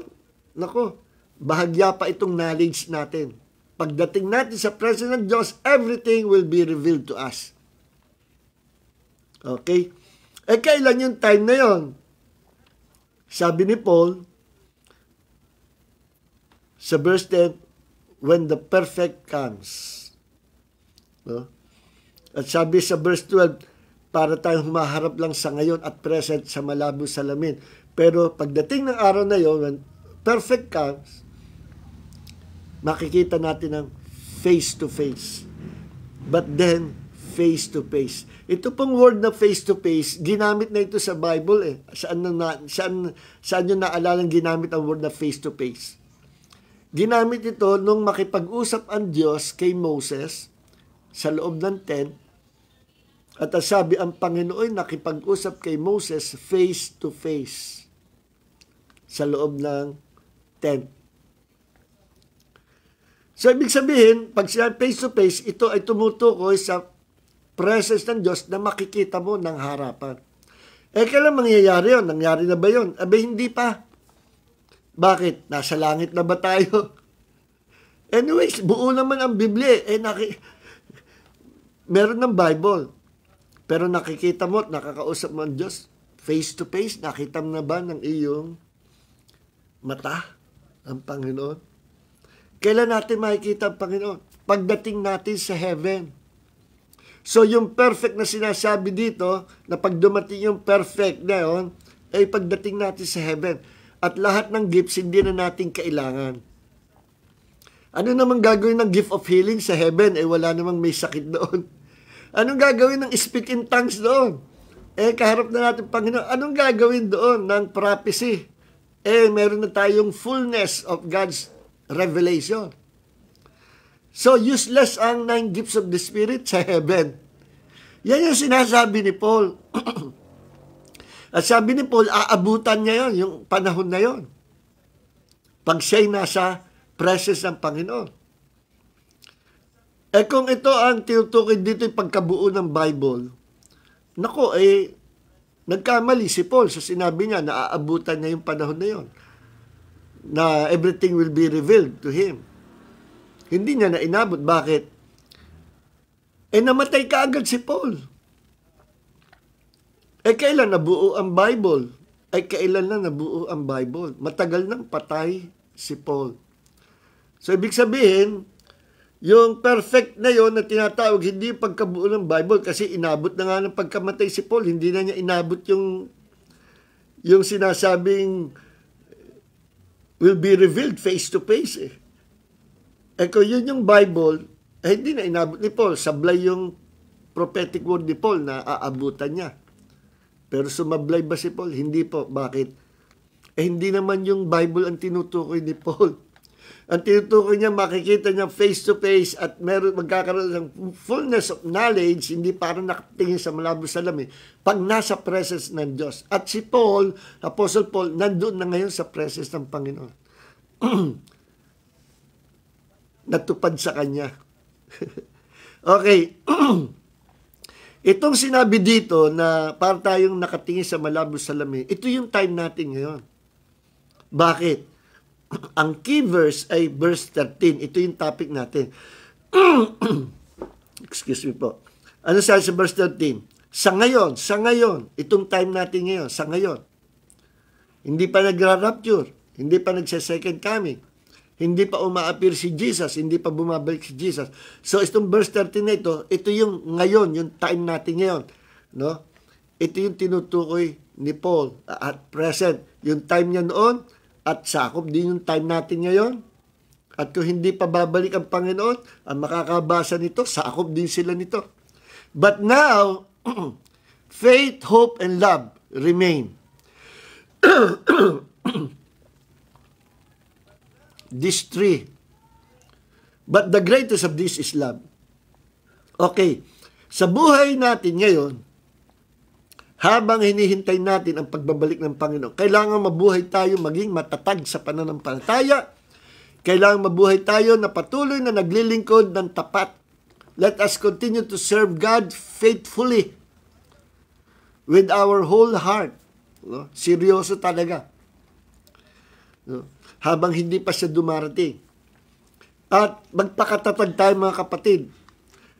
Nako, bahagya pa itong knowledge natin. Pagdating natin sa presence ng Diyos, everything will be revealed to us. Okay? Kailan yung time na yon? Sabi ni Paul, sa verse 10, when the perfect comes. No? At sabi sa verse 12, para tayong humaharap lang sa ngayon at present sa malabong salamin. Pero pagdating ng araw na yon, when perfect comes, makikita natin ang face to face. But then, face to face. Ito pong word na face to face, ginamit na ito sa Bible eh. Saan nyo naalalang ginamit ang word na face to face? Ginamit ito nung makipag-usap ang Diyos kay Moses sa loob ng tent. At sabi, ang Panginoon nakipag-usap kay Moses face to face sa loob ng tent. So, ibig sabihin, pag siya face to face, ito ay tumutukoy sa presence ng Diyos na makikita mo ng harapan. Kailan mangyayari yun? Nangyari na ba yun? Hindi pa. Bakit? Nasa langit na ba tayo? Anyways, buo naman ang Biblia. Meron ng Bible. Pero nakikita mo at nakakausap mo ang Diyos face to face. Nakita mo na ba ng iyong mata ang Panginoon? Kailan natin makikita ang Panginoon? Pagdating natin sa heaven. So, yung perfect na sinasabi dito, na pag dumating yung perfect na yun, ay pagdating natin sa heaven. At lahat ng gifts, hindi na natin kailangan. Ano namang gagawin ng gift of healing sa heaven? Wala namang may sakit doon. Anong gagawin ng speak in tongues doon? Kaharap na natin Panginoon. Anong gagawin doon ng prophecy? Meron na tayong fullness of God's revelation. So, useless ang 9 gifts of the Spirit sa heaven. Yan yung sinasabi ni Paul. At sabi ni Paul, aabutan niya yon, yung panahon na yon. Pag siya'y nasa presence ng Panginoon. Kung ito ang tinutukoy dito yung pagkabuo ng Bible, nako, nagkamali si Paul sa sinabi niya na aabutan niya yung panahon na yon. Na everything will be revealed to him. Hindi niya na inabot. Bakit? Namatay ka agad si Paul. Kailan nabuo ang Bible? Kailan na nabuo ang Bible? Matagal nang patay si Paul. So, ibig sabihin, yung perfect na yon na tinatawag, hindi yung pagkabuo ng Bible kasi inabot na nga ng pagkamatay si Paul. Hindi na niya inabot yung sinasabing will be revealed face to face kung yun yung Bible, hindi na inabot ni Paul. Sablay yung prophetic word ni Paul na aabutan niya. Pero sumablay ba si Paul? Hindi po. Bakit? Hindi naman yung Bible ang tinutukoy ni Paul. Ang tinutukoy niya, makikita niya face to face at magkakaroon ng fullness of knowledge, hindi parang nakatingin sa malabong salamin, pag nasa presence ng Diyos. At si Paul, Apostle Paul, nandun na ngayon sa presence ng Panginoon. Natupad sa kanya. Okay. Itong sinabi dito na para tayong nakatingin sa malabong salamin, ito yung time natin ngayon. Bakit? Ang key verse ay verse 13. Ito yung topic natin. Excuse me po. Ano sabi sa verse 13? Sa ngayon, itong time natin ngayon, sa ngayon. Hindi pa nagra-rapture, hindi pa nagsa-second coming, hindi pa uma-appear si Jesus, hindi pa bumabalik si Jesus. So, itong verse 13 na ito yung ngayon, yung time natin ngayon. No? Ito yung tinutukoy ni Paul at present. Yung time niya noon, at sakop din yung time natin ngayon. At kung hindi pa babalik ang Panginoon, ang makakabasa nito, sakop din sila nito. But now, faith, hope, and love remain. These three. But the greatest of this is love. Okay. Sa buhay natin ngayon, habang hinihintay natin ang pagbabalik ng Panginoon, kailangan mabuhay tayo maging matatag sa pananampalataya. Kailangan mabuhay tayo na patuloy na naglilingkod ng tapat. Let us continue to serve God faithfully with our whole heart. No? Seryoso talaga. No? Habang hindi pa siya dumarating. At magpakatatag tayo mga kapatid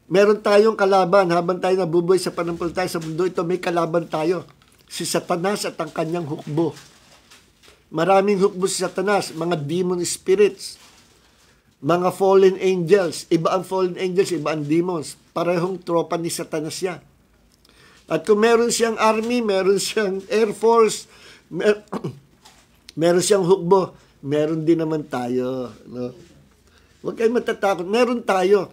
Meron tayong kalaban habang tayo nabubuhay sa pananampalataya sa mundo ito, may kalaban tayo. Si Satanas at ang kanyang hukbo. Maraming hukbo si Satanas, mga demon spirits, mga fallen angels. Iba ang fallen angels, iba ang demons. Parehong tropa ni Satanas yan. At kung meron siyang army, meron siyang air force, meron siyang hukbo, meron din naman tayo. No? Huwag kayong matatakot. Meron tayo.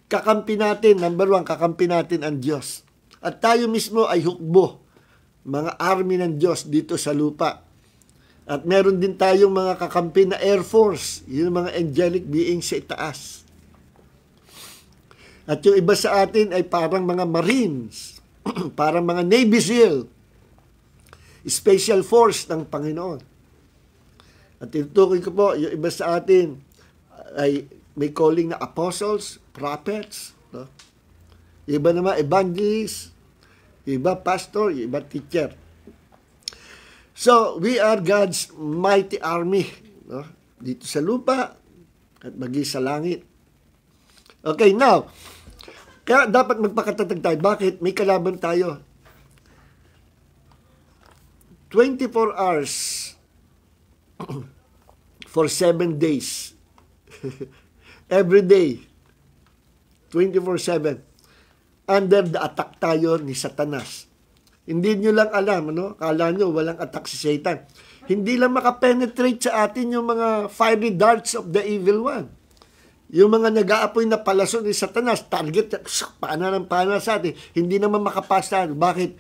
Kakampi natin, number 1, kakampi natin ang Diyos. At tayo mismo ay hukbo, mga army ng Diyos dito sa lupa. At meron din tayong mga kakampi na Air Force, yung mga angelic beings sa itaas. At yung iba sa atin ay parang mga Marines, parang mga Navy SEAL, Special Force ng Panginoon. At tinutukoy ko po, yung iba sa atin ay may calling na apostles, prophets, no? Iba naman evangelists, iba pastor, iba teacher. So, we are God's mighty army, no? Dito sa lupa at maging sa langit. Okay, now, kaya dapat magpakatatag tayo. Bakit? May kalaban tayo. 24 hours for 7 days. Every day, 24/7, under the attack tayo ni Satanas. Hindi nyo lang alam, ano? Kala nyo walang attack si Satan. Hindi lang makapenetrate sa atin yung mga fiery darts of the evil one. Yung mga nag-aapoy na palaso ni Satanas, target, paana ng paana sa atin. Hindi naman makapasa. Bakit?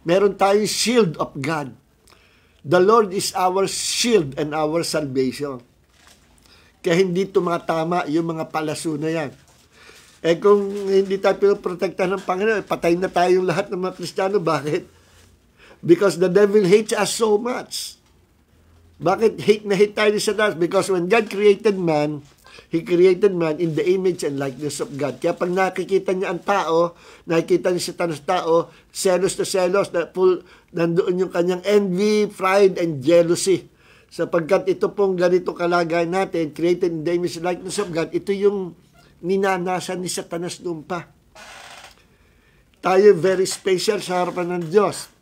Meron tayong shield of God. The Lord is our shield and our salvation. Kaya hindi tumatama yung mga palaso na yan. Eh kung hindi tayo pinoprotektahan ng Panginoon, patay na tayong lahat ng mga Kristiyano. Bakit? Because the devil hates us so much. Bakit hate na hate tayo sa Satanas? Because when God created man, He created man in the image and likeness of God. Kaya pag nakikita niya ang tao, nakikita niya si Satanas tao, selos na selos, nandoon yung kanyang envy, pride, and jealousy. Sapagkat ito pong ganito kalagayan natin, created in the image and likeness of God, ito yung ninanasan ni Satanas noon pa. Tayo very special sa harapan ng Diyos.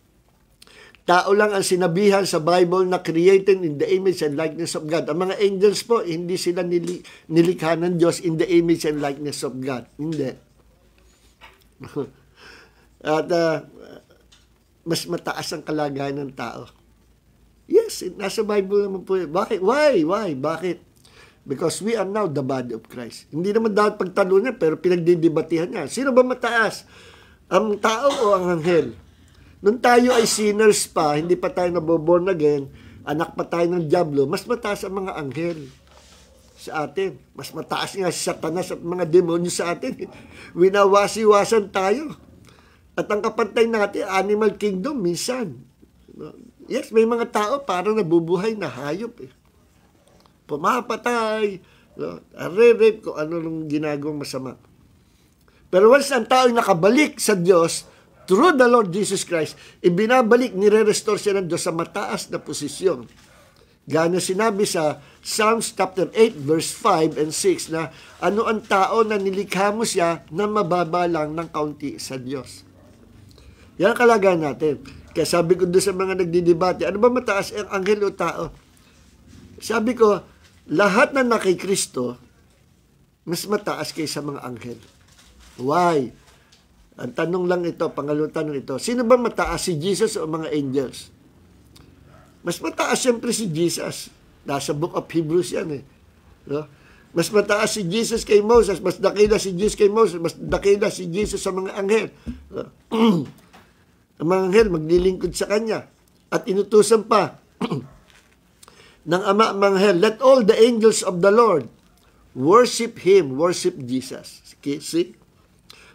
Tao lang ang sinabihan sa Bible na created in the image and likeness of God. Ang mga angels po, hindi sila nilikha ng Diyos in the image and likeness of God. Hindi. At mas mataas ang kalagayan ng tao. Yes, nasa Bible naman po. Bakit? Why? Bakit? Because we are now the body of Christ. Hindi naman dapat pagtalunan, pero pinagdidebatihan niya. Sino ba mataas? Ang tao o ang anghel? Nung tayo ay sinners pa, hindi pa tayo naboborn again, anak pa tayo ng diablo, mas mataas ang mga anghel sa atin. Mas mataas nga si Satanas at mga demonyo sa atin. Winawasi-wasan tayo. At ang kapantay natin, animal kingdom, minsan. Yes, may mga tao parang nabubuhay na hayop eh. Pumapatay, rape, kung ano nung ginagawang masama. Pero once ang tao ay nakabalik sa Diyos, through the Lord Jesus Christ, ibinabalik, nire-restore siya ng Diyos sa mataas na posisyon. Gana sinabi sa Psalms chapter 8 verse 5 and 6 na ano ang tao na nilikha mo siya na mababa lang ng kaunti sa Diyos. Yan ang kalagayan natin. Kaya sabi ko doon sa mga nagdidebate, ano ba mataas ang anghel o tao? Sabi ko, lahat na kay Kristo, mas mataas kaysa mga anghel. Why? Ang tanong lang ito, pangalawang tanong ito, sino ba mataas, si Jesus o mga angels? Mas mataas siyempre si Jesus. Nasa Book of Hebrews yan eh. No? Mas mataas si Jesus kay Moses, mas dakila si Jesus kay Moses, mas dakila si Jesus sa mga anghel. No? Ang mga anghel maglilingkod sa kanya. At inutusan pa ng Ama ang mga anghel, let all the angels of the Lord worship Him, worship Jesus. Okay, see?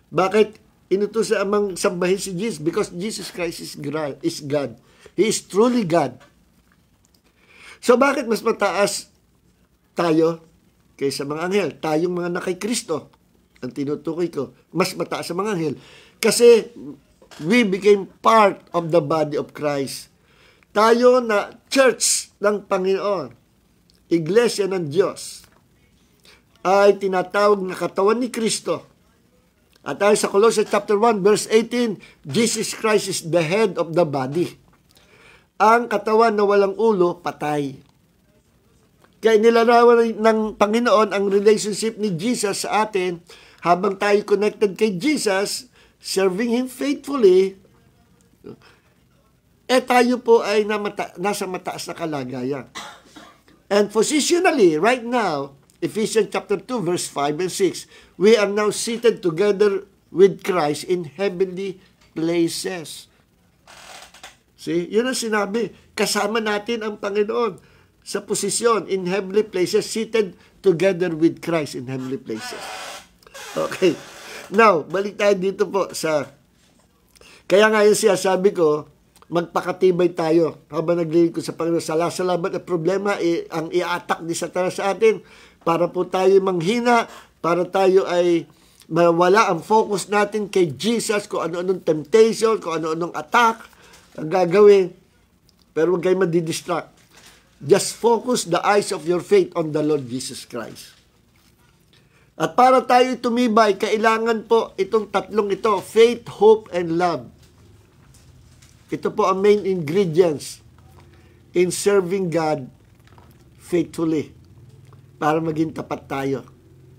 Bakit inutusan amang sambahin si Jesus? Because Jesus Christ is God. He is truly God. So bakit mas mataas tayo kaysa mga anghel? Tayong mga nakay Kristo, ang tinutukoy ko, mas mataas sa mga anghel. Kasi we became part of the body of Christ. Tayo na church ng Panginoon, iglesia ng Diyos, ay tinatawag na katawan ni Kristo. At tayo sa Colossians chapter 1 verse 18, Jesus Christ is the head of the body. Ang katawan na walang ulo, patay. Kaya nilarawan ng Panginoon ang relationship ni Jesus sa atin habang tayo connected kay Jesus, serving Him faithfully, tayo po ay nasa mataas na kalagayan. And positionally, right now, Ephesians chapter 2, verse 5 and 6, we are now seated together with Christ in heavenly places. See, yun ang sinabi. Kasama natin ang Panginoon sa posisyon in heavenly places, seated together with Christ in heavenly places. Okay. Now, balik tayo dito po sa... Kaya nga yun siya, sabi ko, magpakatibay tayo habang naglilingkod ko sa Panginoon. Salamat at problema, ang i-attack ni Satanas sa atin para po tayo manghina, para tayo ay mawala ang focus natin kay Jesus, kung ano-anong temptation, kung ano-anong attack ang gagawin. Pero huwag kayo madidistract. Just focus the eyes of your faith on the Lord Jesus Christ. At para tayo tumibay, kailangan po itong tatlong ito, faith, hope, and love. Ito po ang main ingredients in serving God faithfully para maging tapat tayo.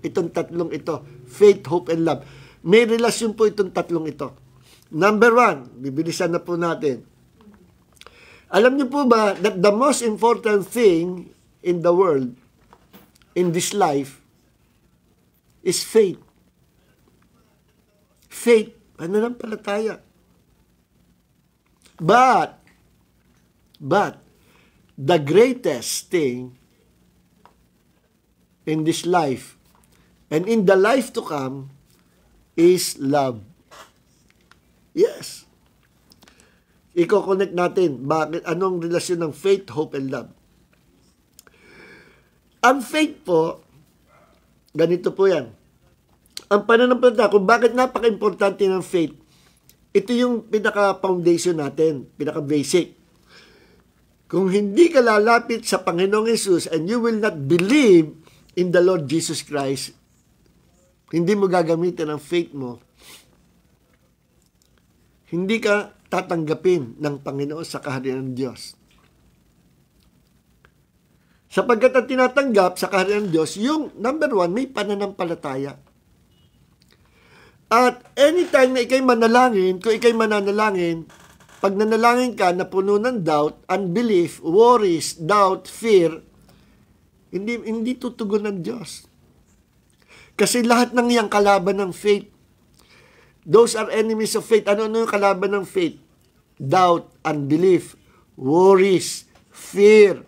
Itong tatlong ito, faith, hope, and love. May relasyon po itong tatlong ito. Number 1, bibilisan na po natin. Alam niyo po ba that the most important thing in the world, in this life, is faith. Faith, pananampalataya. But, the greatest thing in this life and in the life to come is love. Yes. Iko-connect natin. Bakit? Anong relasyon ng faith, hope, and love? Ang faith po, ganito po yan. Ang pananampalataya, kung bakit napaka-importante ng faith, ito yung pinaka-foundation natin, pinaka-basic. Kung hindi ka lalapit sa Panginoong Hesus and you will not believe in the Lord Jesus Christ, hindi mo gagamitin ang faith mo, hindi ka tatanggapin ng Panginoon sa kaharian ng Diyos. Sapagkat ang tinatanggap sa kaharian ng Diyos, yung number 1, may pananampalataya. At anytime na ikay manalangin, kung ikay mananalangin, pag nanalangin ka na puno ng doubt, unbelief, worries, doubt, fear, hindi tutugon ng Diyos. Kasi lahat ng iyang kalaban ng faith. Those are enemies of faith. Ano yung kalaban ng faith? Doubt, unbelief, worries, fear,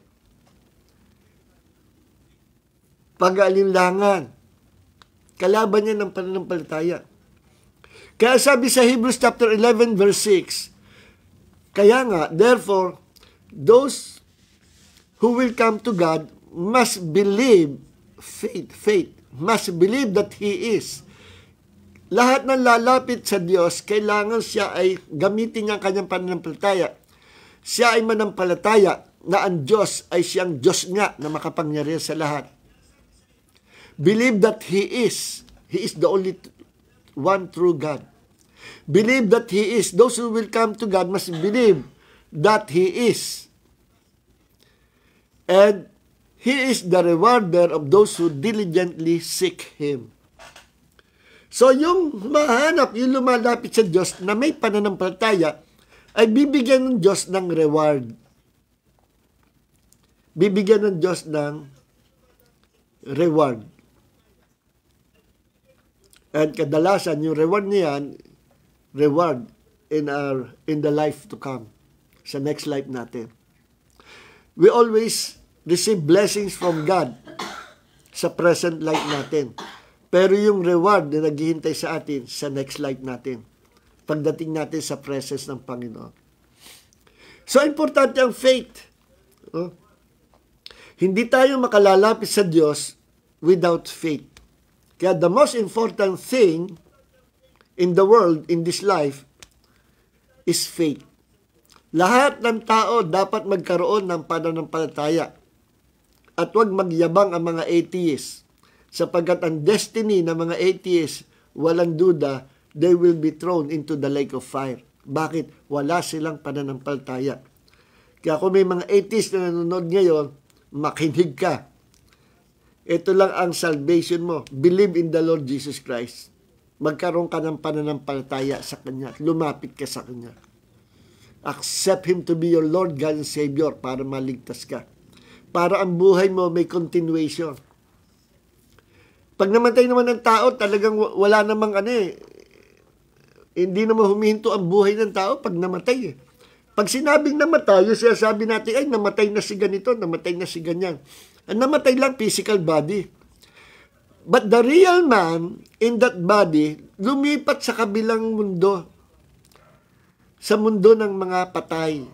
pag-aalinlangan. Kalaban niya ng pananampalataya. Kaya sabi sa Hebrews chapter 11 verse 6, kaya nga, therefore, those who will come to God must believe, faith, must believe that He is. Lahat ng lalapit sa Diyos, kailangan siya ay gamitin niya ang kanyang pananampalataya. Siya ay manampalataya na ang Diyos ay siyang Diyos nga na makapangyarihan sa lahat. Believe that He is. He is the only one true God. Believe that He is. Those who will come to God must believe that He is. And He is the rewarder of those who diligently seek Him. So yung mahanap, yung lumalapit sa Diyos na may pananampalataya, ay bibigyan ng Diyos ng reward. Bibigyan ng Diyos ng reward. At kadalasan, yung reward niyan, reward in the life to come. Sa next life natin. We always receive blessings from God sa present life natin. Pero yung reward na naghihintay sa atin sa next life natin. Pagdating natin sa presence ng Panginoon. So, importante ang faith. Hindi tayo makalalapit sa Diyos without faith. Kaya the most important thing in the world, in this life, is faith. Lahat ng tao dapat magkaroon ng pananampalataya. At huwag magyabang ang mga atheists. Sapagkat ang destiny ng mga atheists, walang duda, they will be thrown into the lake of fire. Bakit? Wala silang pananampalataya. Kaya kung may mga atheists na nanonood ngayon, makinig ka. Ito lang ang salvation mo. Believe in the Lord Jesus Christ. Magkaroon ka ng pananampalataya sa Kanya. Lumapit ka sa Kanya. Accept Him to be your Lord, God, and Savior para maligtas ka. Para ang buhay mo may continuation. Pag namatay naman ng tao, talagang wala namang hindi naman humihinto ang buhay ng tao pag namatay. Pag sinabing namatay, yung sinasabi natin, ay namatay na si ganito, namatay na si ganyan. Ang namatay lang, physical body. But the real man in that body, lumipat sa kabilang mundo. Sa mundo ng mga patay.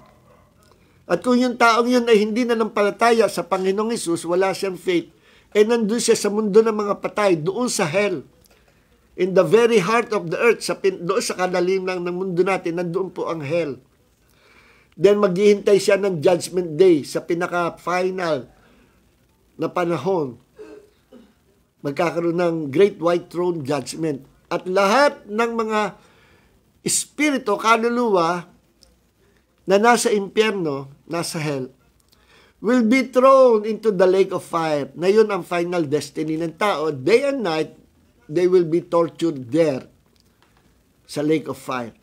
At kung yung taong yun ay hindi na nampalataya sa Panginoong Hesus, wala siyang faith, nandun siya sa mundo ng mga patay, doon sa hell. In the very heart of the earth, doon sa kadaliman ng mundo natin, nandoon po ang hell. Then maghihintay siya ng judgment day sa pinaka-final na panahon. Magkakaroon ng Great White Throne Judgment. At lahat ng mga espiritu, kaluluwa na nasa impyerno, nasa hell, will be thrown into the lake of fire. Na yun ang final destiny ng tao. Day and night, they will be tortured there sa lake of fire.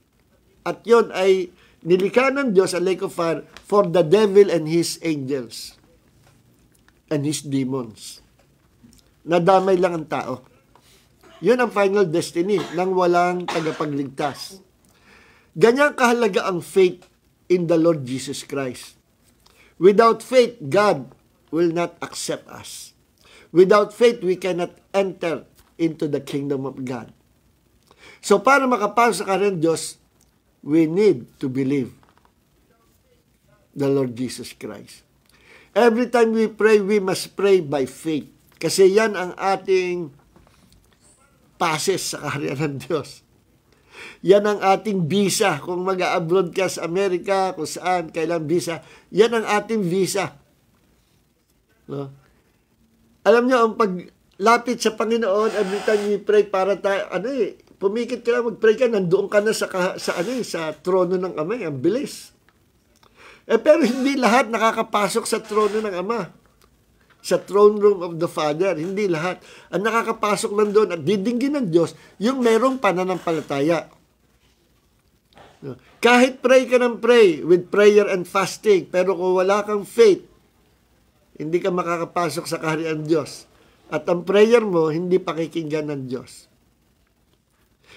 At yun ay nilikha ng Diyos ang lake of fire for the devil and his angels and his demons. Nadamay lang ang tao. Yun ang final destiny ng walang tagapagligtas. Ganyan kahalaga ang faith in the Lord Jesus Christ. Without faith, God will not accept us. Without faith, we cannot enter into the kingdom of God. So para makapasok sa kanan Diyos, we need to believe the Lord Jesus Christ. Every time we pray, we must pray by faith. Kasi yan ang ating passes sa kaharian ng Diyos. Yan ang ating visa. Kung mag-abroad ka sa Amerika, kung saan, kailan visa, yan ang ating visa. No? Alam nyo, ang paglapit sa Panginoon, every time we pray para tayo, pumikit ka lang, mag-pray ka, nandoon ka na sa trono ng Ama, ang bilis. Pero hindi lahat nakakapasok sa trono ng Ama. Sa throne room of the Father, hindi lahat. Ang nakakapasok lang doon at didinggin ng Diyos, yung merong pananampalataya. Kahit pray ka ng pray with prayer and fasting, pero kung wala kang faith, hindi ka makakapasok sa kaharian ng Diyos. At ang prayer mo, hindi pakikinggan ng Diyos.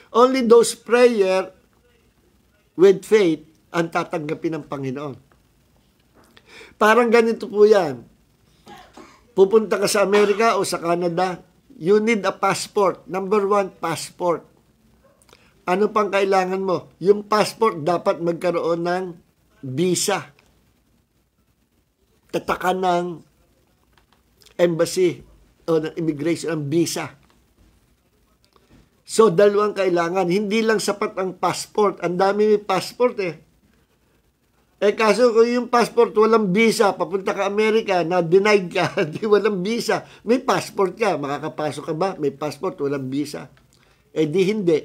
Only those prayer with faith ang tatanggapin ng Panginoon. Parang ganito po yan. Pupunta ka sa Amerika o sa Canada, you need a passport. Number 1, passport. Ano pang kailangan mo? Yung passport dapat magkaroon ng visa. Tatakan ng embassy o ng immigration ang visa. So, dalawang kailangan. Hindi lang sapat ang passport. Ang dami may passport kaso kung yung passport walang visa, papunta ka Amerika, na-denied ka, di walang visa. May passport ka, makakapasok ka ba? May passport, walang visa. Di hindi.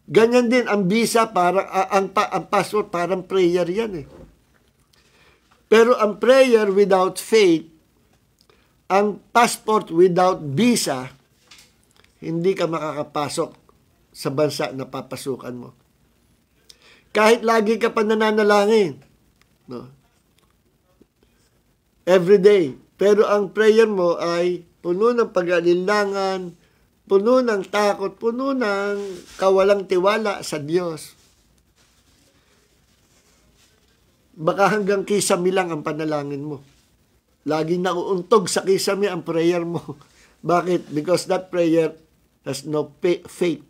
Ganyan din ang visa, ang passport, parang prayer yan Pero ang prayer without faith, ang passport without visa, hindi ka makakapasok sa bansa na papasukan mo. Kahit lagi ka pa nananalangin. No? Every day. Pero ang prayer mo ay puno ng pag-alilangan, puno ng takot, puno ng kawalang tiwala sa Diyos. Baka hanggang kisame lang ang panalangin mo. Laging nauuntog sa kisame ang prayer mo. Bakit? Because that prayer has no faith.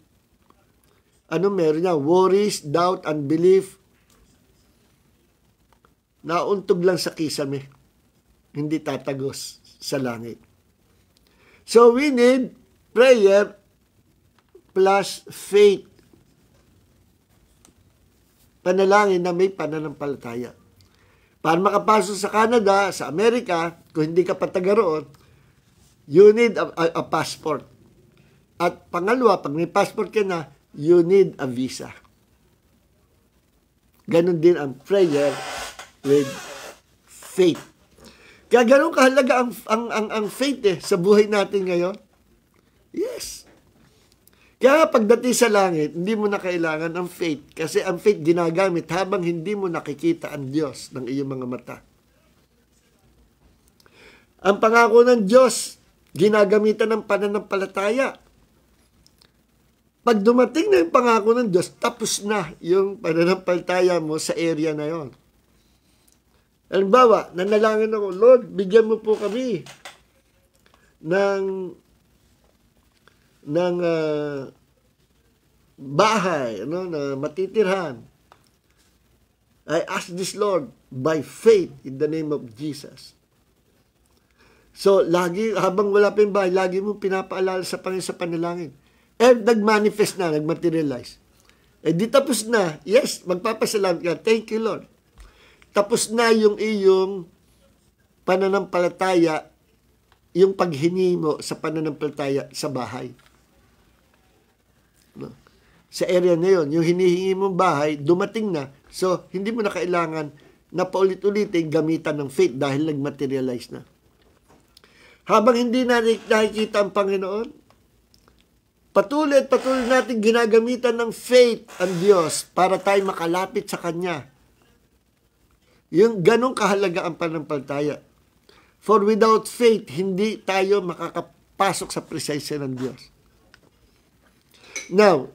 Ano meron niya? Worries, doubt, unbelief. Nauuntog lang sa kisame. Hindi tatagos sa langit. So we need prayer plus faith. Panalangin na may pananampalataya. Para makapasok sa Canada, sa Amerika, kung hindi ka pa taga roon, you need a passport. At pangalawa, pag may passport ka na, you need a visa. Ganon din ang prayer with faith. Kaya ganon kahalaga ang faith sa buhay natin ngayon. Yes. Kaya pagdating sa langit, hindi mo na kailangan ang faith. Kasi ang faith ginagamit habang hindi mo nakikita ang Diyos ng iyong mga mata. Ang pangako ng Diyos, ginagamitan ng pananampalataya. Pag dumating na yung pangako ng Diyos, tapos na yung pananampalataya mo sa area na yon. Halimbawa, nanalangin ako, Lord, bigyan mo po kami ng bahay na matitirhan. I ask this, Lord, by faith in the name of Jesus. So, lagi, habang wala pa yung bahay, lagi mong pinapaalala sa Panginoon sa panalangin. Nag-manifest na, nag-materialize. Di tapos na. Yes, magpapasalamat ka. Thank you, Lord. Tapos na yung iyong pananampalataya, yung paghingi mo sa pananampalataya sa bahay. No? Sa area na yun, yung hinihingi mong bahay, dumating na. So, hindi mo na kailangan na paulit-ulitin gamitan ng faith dahil nag-materialize na. Habang hindi na nakikita ang Panginoon, patuloy natin ginagamitan ng faith ang Diyos para tayo makalapit sa Kanya. Yung ganong kahalaga ang pananampalataya. For without faith, hindi tayo makakapasok sa presensya ng Diyos. Now,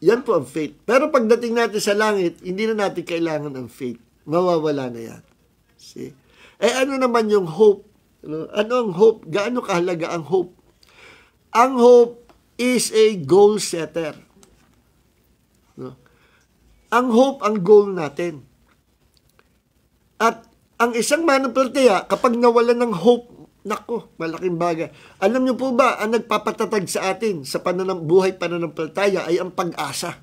yan po ang faith. Pero pagdating natin sa langit, hindi na natin kailangan ang faith. Mawawala na yan. See? Ano naman yung hope? Ano ang hope? Gaano kahalaga ang hope? Ang hope is a goal setter. No? Ang hope, ang goal natin. At ang isang mananampalataya, kapag nawala ng hope, nako, malaking bagay. Alam niyo po ba, ang nagpapatatag sa atin sa buhay pananampalataya ay ang pag-asa.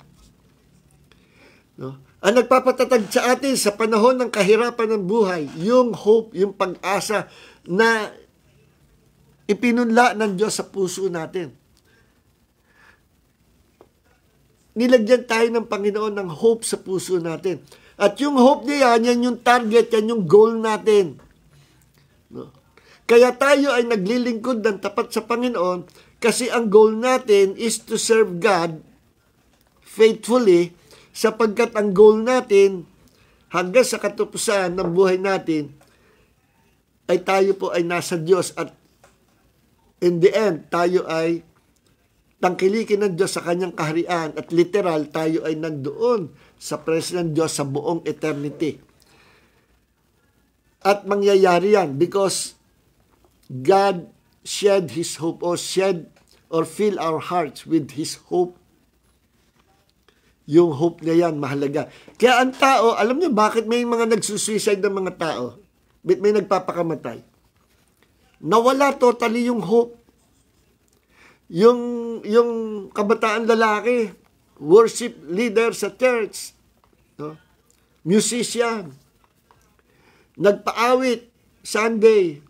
No? Ang nagpapatatag sa atin sa panahon ng kahirapan ng buhay, yung hope, yung pag-asa na ipinunla ng Diyos sa puso natin. Nilagyan tayo ng Panginoon ng hope sa puso natin. At yung hope niya, yan yung target, yan yung goal natin. No? Kaya tayo ay naglilingkod ng tapat sa Panginoon kasi ang goal natin is to serve God faithfully sapagkat ang goal natin hanggang sa katapusan ng buhay natin ay tayo po ay nasa Diyos at in the end, tayo ay tangkilikin ng Diyos sa kanyang kaharian at literal, tayo ay nandoon sa presensya ng Diyos sa buong eternity. At mangyayari yan because God shed His hope or fill our hearts with His hope. Yung hope na yan, mahalaga. Kaya ang tao, alam niyo bakit may mga nagsusuicide ng mga tao? May nagpapakamatay? Nawala totally yung hope. Yung kabataan lalaki, worship leader sa church, no? Musician, nagpaawit Sunday,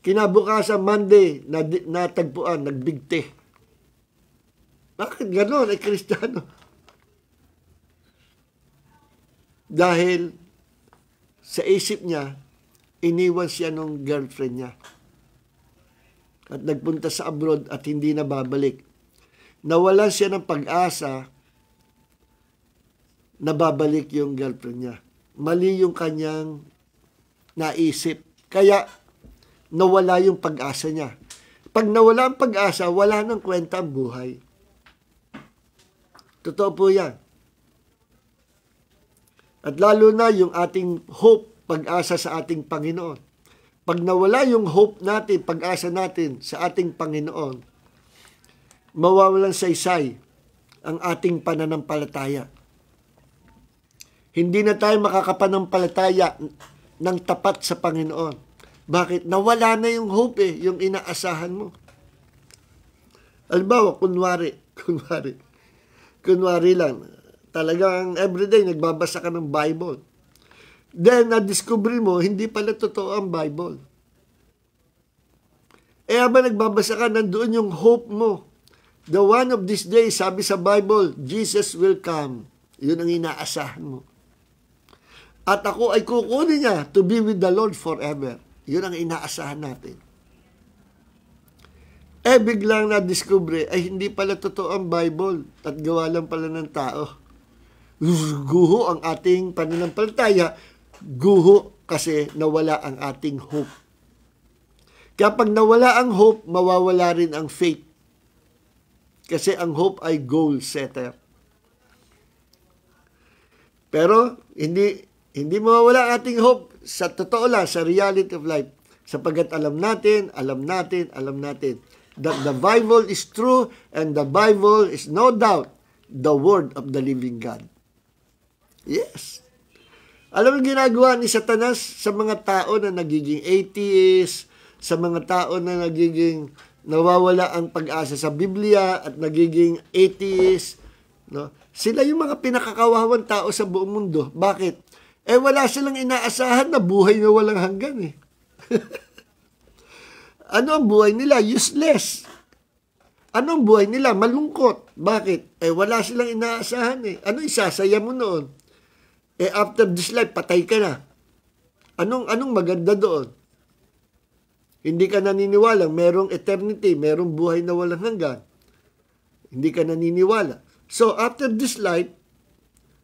kinabukasan Monday, natagpuan, nagbigti. Bakit gano'n? Ay Kristiyano. Dahil sa isip niya, iniwan siya nung girlfriend niya. At nagpunta sa abroad at hindi na babalik. Nawalan siya ng pag-asa na babalik yung girlfriend niya. Mali yung kanyang naisip. Kaya nawala yung pag-asa niya. Pag nawala ang pag-asa, wala nang kwenta ang buhay. Totoo po yan. At lalo na yung ating hope, pag-asa sa ating Panginoon. Pag nawala yung hope natin, pag-asa natin sa ating Panginoon, mawawalan saysay ang ating pananampalataya. Hindi na tayo makakapanampalataya ng tapat sa Panginoon. Bakit? Nawala na yung hope yung inaasahan mo. Halimbawa, kunwari lang, talagang everyday nagbabasa ka ng Bible. Then, na-discover mo, hindi pala totoo ang Bible. Habang nagbabasa ka, nandoon yung hope mo The one of these days, sabi sa Bible, Jesus will come. Yun ang inaasahan mo. At ako ay kukunin niya to be with the Lord forever. Yun ang inaasahan natin. Biglang na-discover, ay hindi pala totoo ang Bible at gawa lang pala ng tao. Guho ang ating pananampalataya, guho kasi nawala ang ating hope. Kaya pag nawala ang hope, mawawala rin ang faith. Kasi ang hope ay goal setter. Pero hindi mawawala ang ating hope sa totoo lang, sa reality of life. Sapagkat alam natin that the Bible is true and the Bible is no doubt the Word of the living God. Yes. Alam mo ginagawa ni Satanas sa mga tao na nagiging atheist, sa mga tao na nagiging nawawala ang pag-asa sa Biblia at nagiging atheist, no? Sila yung mga pinakakawawang tao sa buong mundo. Bakit? Wala silang inaasahan na buhay na walang hanggan eh. Ano ang buhay nila? Useless. Ano ang buhay nila? Malungkot. Bakit? Wala silang inaasahan eh. Ano isasaya mo noon? After this life, patay ka na. Anong maganda doon? Hindi ka naniniwala, merong eternity, merong buhay na walang hanggan. Hindi ka naniniwala. So, after this life,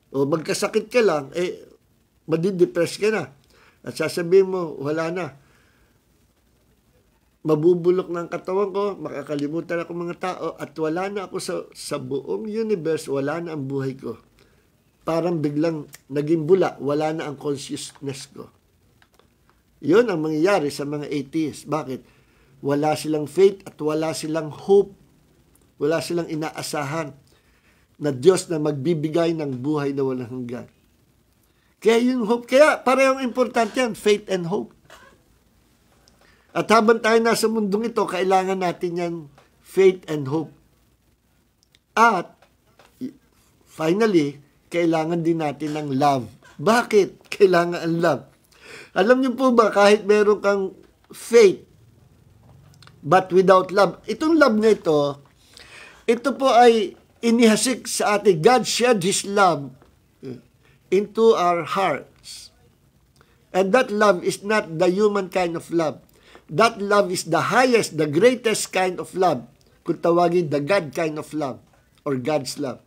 magkasakit ka lang, madidepress ka na. At sasabihin mo, wala na. Mabubulok na ang katawan ko, makakalimutan ako mga tao, at wala na ako sa buong universe, wala na ang buhay ko. Parang biglang naging bula, wala na ang consciousness ko. Yun ang mangyayari sa mga atheists. Bakit? Wala silang faith at wala silang hope. Wala silang inaasahan na Diyos na magbibigay ng buhay na walang hanggan. Kaya yung hope, kaya parehong importante yan, faith and hope. At habang tayo nasa mundong ito, kailangan natin yan, faith and hope. At, finally, kailangan din natin ng love. Bakit kailangan ang love? Alam niyo po ba, kahit meron kang faith, but without love, itong love na ito po ay inihasik sa atin. God shed His love into our hearts. And that love is not the human kind of love. That love is the highest, the greatest kind of love. Kung tawagin, the God kind of love or God's love.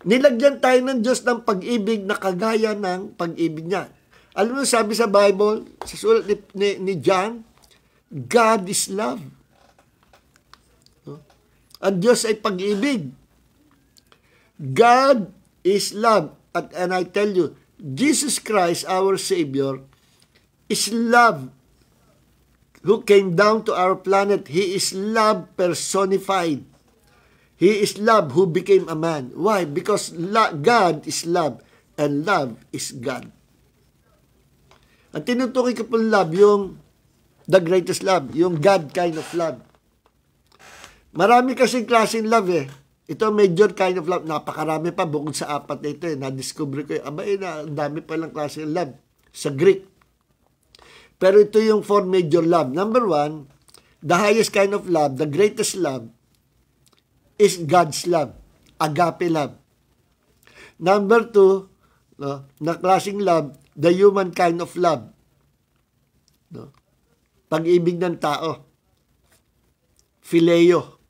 Nilagyan tayo ng Diyos ng pag-ibig na kagaya ng pag-ibig niya. Alam mo, sabi sa Bible, sa sulat ni John, God is love. Ang Diyos ay pag-ibig. God is love. And I tell you, Jesus Christ, our Savior, is love who came down to our planet. He is love personified. He is love who became a man. Why? Because God is love and love is God. Ang tinutukoy ko po love, yung the greatest love, yung God kind of love. Marami kasing klaseng love eh. Ito major kind of love. Napakarami pa bukod sa apat na ito eh. Na-discover ko ang dami pa lang klaseng love sa Greek. Pero ito yung four major love. Number one, the highest kind of love, the greatest love, is God's love. Agape love. Number two, na klaseng love, the human kind of love. Pag-ibig ng tao. Phileo.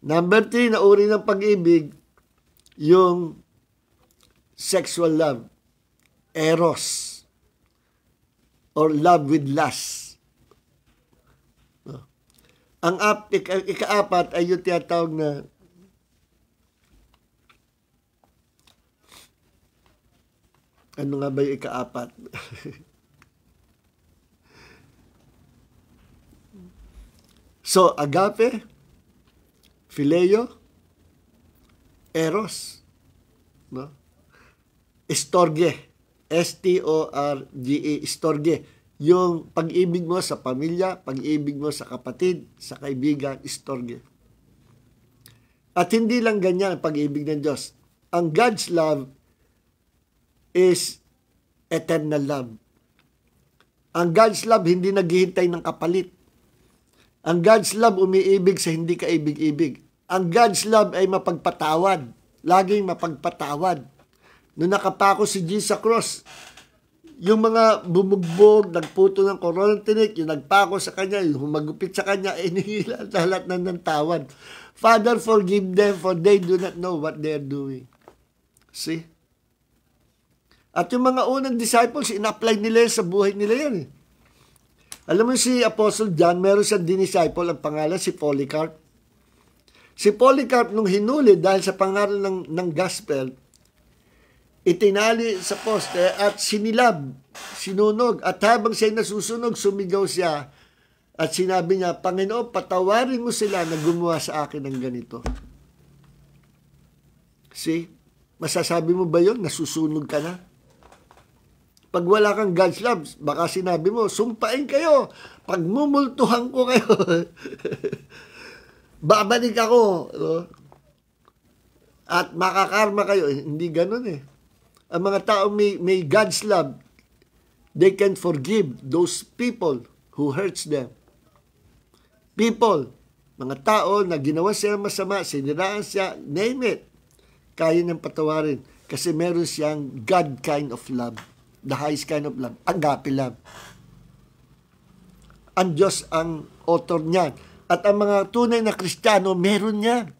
Number 3, na uri ng pag-ibig, yung sexual love. Eros. Or love with lust. Ang ikaapat ay yung tinatawag na ano nga ba yung ikaapat? So, agape, phileo, eros, no? Storge, S-T-O-R-G-E, storge. Yung pag-ibig mo sa pamilya, pag-ibig mo sa kapatid, sa kaibigan, storge. At hindi lang ganyan ang pag-ibig ng Diyos. Ang God's love is eternal love. Ang God's love hindi naghihintay ng kapalit. Ang God's love umiibig sa hindi kaibig-ibig. Ang God's love ay mapagpatawad. Laging mapagpatawad. Nung nakapako si Jesus sa cross, yung mga bumugbog, nagputo ng coronal tinik, yung nagpako sa kanya, yung humagupit sa kanya, inihila lahat ng tawad. Father, forgive them for they do not know what they are doing. See? At yung mga unang disciples, ina-apply nila yan sa buhay nila yan eh. Alam mo si Apostle John, meron siyang disciple, ang pangalan si Polycarp. Si Polycarp, nung hinuli dahil sa pangalan ng gospel, itinali sa poste at sinilab, sinunog. At habang siya nasusunog, sumigaw siya at sinabi niya, Panginoon, patawarin mo sila na gumawa sa akin ng ganito. See? Masasabi mo ba yun? Nasusunog ka na? Pag wala kang God's love, baka sinabi mo, sumpain kayo, pagmumultuhan ko kayo. Babalik ako. At makakarma kayo. Hindi ganun eh. Ang mga tao may God's love, they can forgive those people who hurts them. People, mga tao na ginawa siya masama, siniraan siya, name it, kaya niyang patawarin. Kasi meron siyang God kind of love. The highest kind of love. Agape love. Ang Diyos ang author niyan. At ang mga tunay na Kristiyano, meron niyan.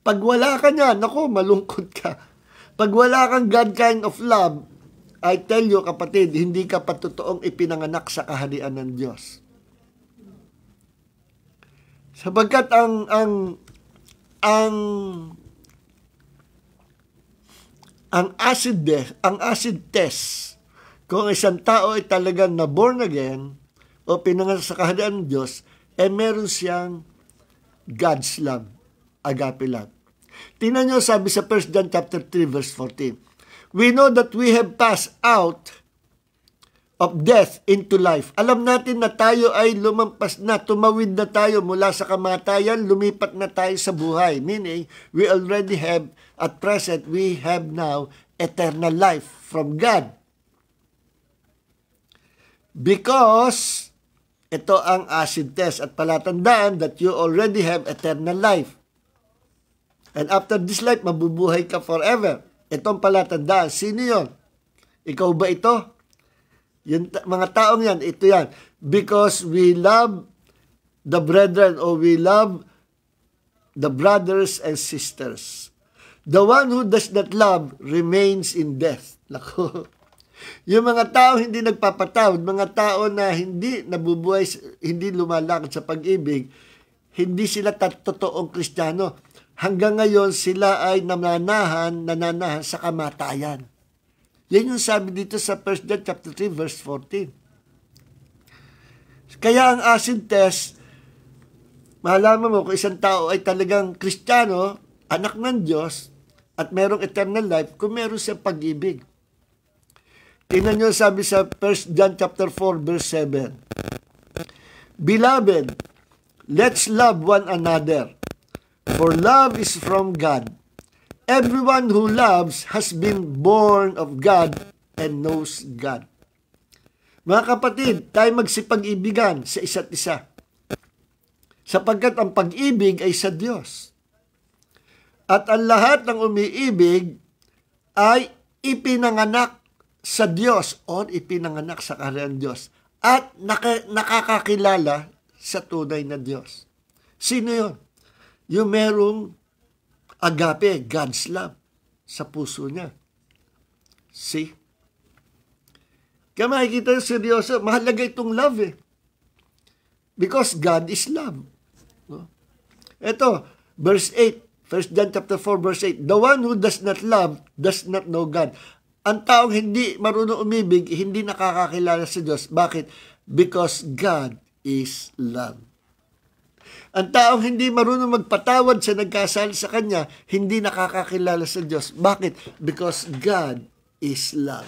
Pag wala ka niyan, naku, malungkot ka. Pag wala kang God kind of love, I tell you, kapatid, hindi ka patutoong ipinanganak sa kaharian ng Diyos. Sapagkat ang acid test, kung isang tao ay talagang na born again o pinanganak sa kaharian ng Diyos, meron siyang God's love, agape love. Tingnan nyo, sabi sa 1 John chapter 3 verse 14. We know that we have passed out of death into life. Alam natin na tayo ay lumampas na, tumawid na tayo mula sa kamatayan, lumipat na tayo sa buhay. Meaning, we already have, at present, we have now eternal life from God. Because, ito ang acid test at palatandaan that you already have eternal life. And after this life, mabubuhay ka forever. Itong palatandaan. Sino yun? Ikaw ba ito? Yung mga taong yan, ito yan. Because we love the brethren or we love the brothers and sisters. The one who does not love remains in death. Lako. Yung mga tao hindi nagpapatawad, mga tao na hindi nabubuhay, hindi lumalakad sa pag-ibig, hindi sila totoong Kristiyano. Hanggang ngayon, sila ay nananahan sa kamatayan. Yan yung sabi dito sa 1 John chapter 3 verse 14. Kaya ang acid test, malaman mo kung isang tao ay talagang Kristiyano, anak ng Diyos, at merong eternal life, kung meron siyang pag-ibig. Tingnan nyo sabi sa 1 John chapter 4 verse 7. Beloved, let's love one another, for love is from God. Everyone who loves has been born of God and knows God. Mga kapatid, tayo magsipag-ibigan sa isa't isa. Sapagkat ang pag-ibig ay sa Diyos. At ang lahat ng umiibig ay ipinanganak sa Diyos o ipinanganak sa kaharian Diyos. At nakakakilala sa tunay na Diyos. Sino yun? Yung merong agape, God's love, sa puso niya. See? Kaya makikita yung seryoso, mahalaga itong love eh. Because God is love. No? Ito, verse 8, 1 John chapter 4, verse 8, the one who does not love does not know God. Ang taong hindi marunong umibig, hindi nakakakilala sa Diyos. Bakit? Because God is love. Ang taong hindi marunong magpatawad sa nagkasala sa Kanya, hindi nakakakilala sa Diyos. Bakit? Because God is love.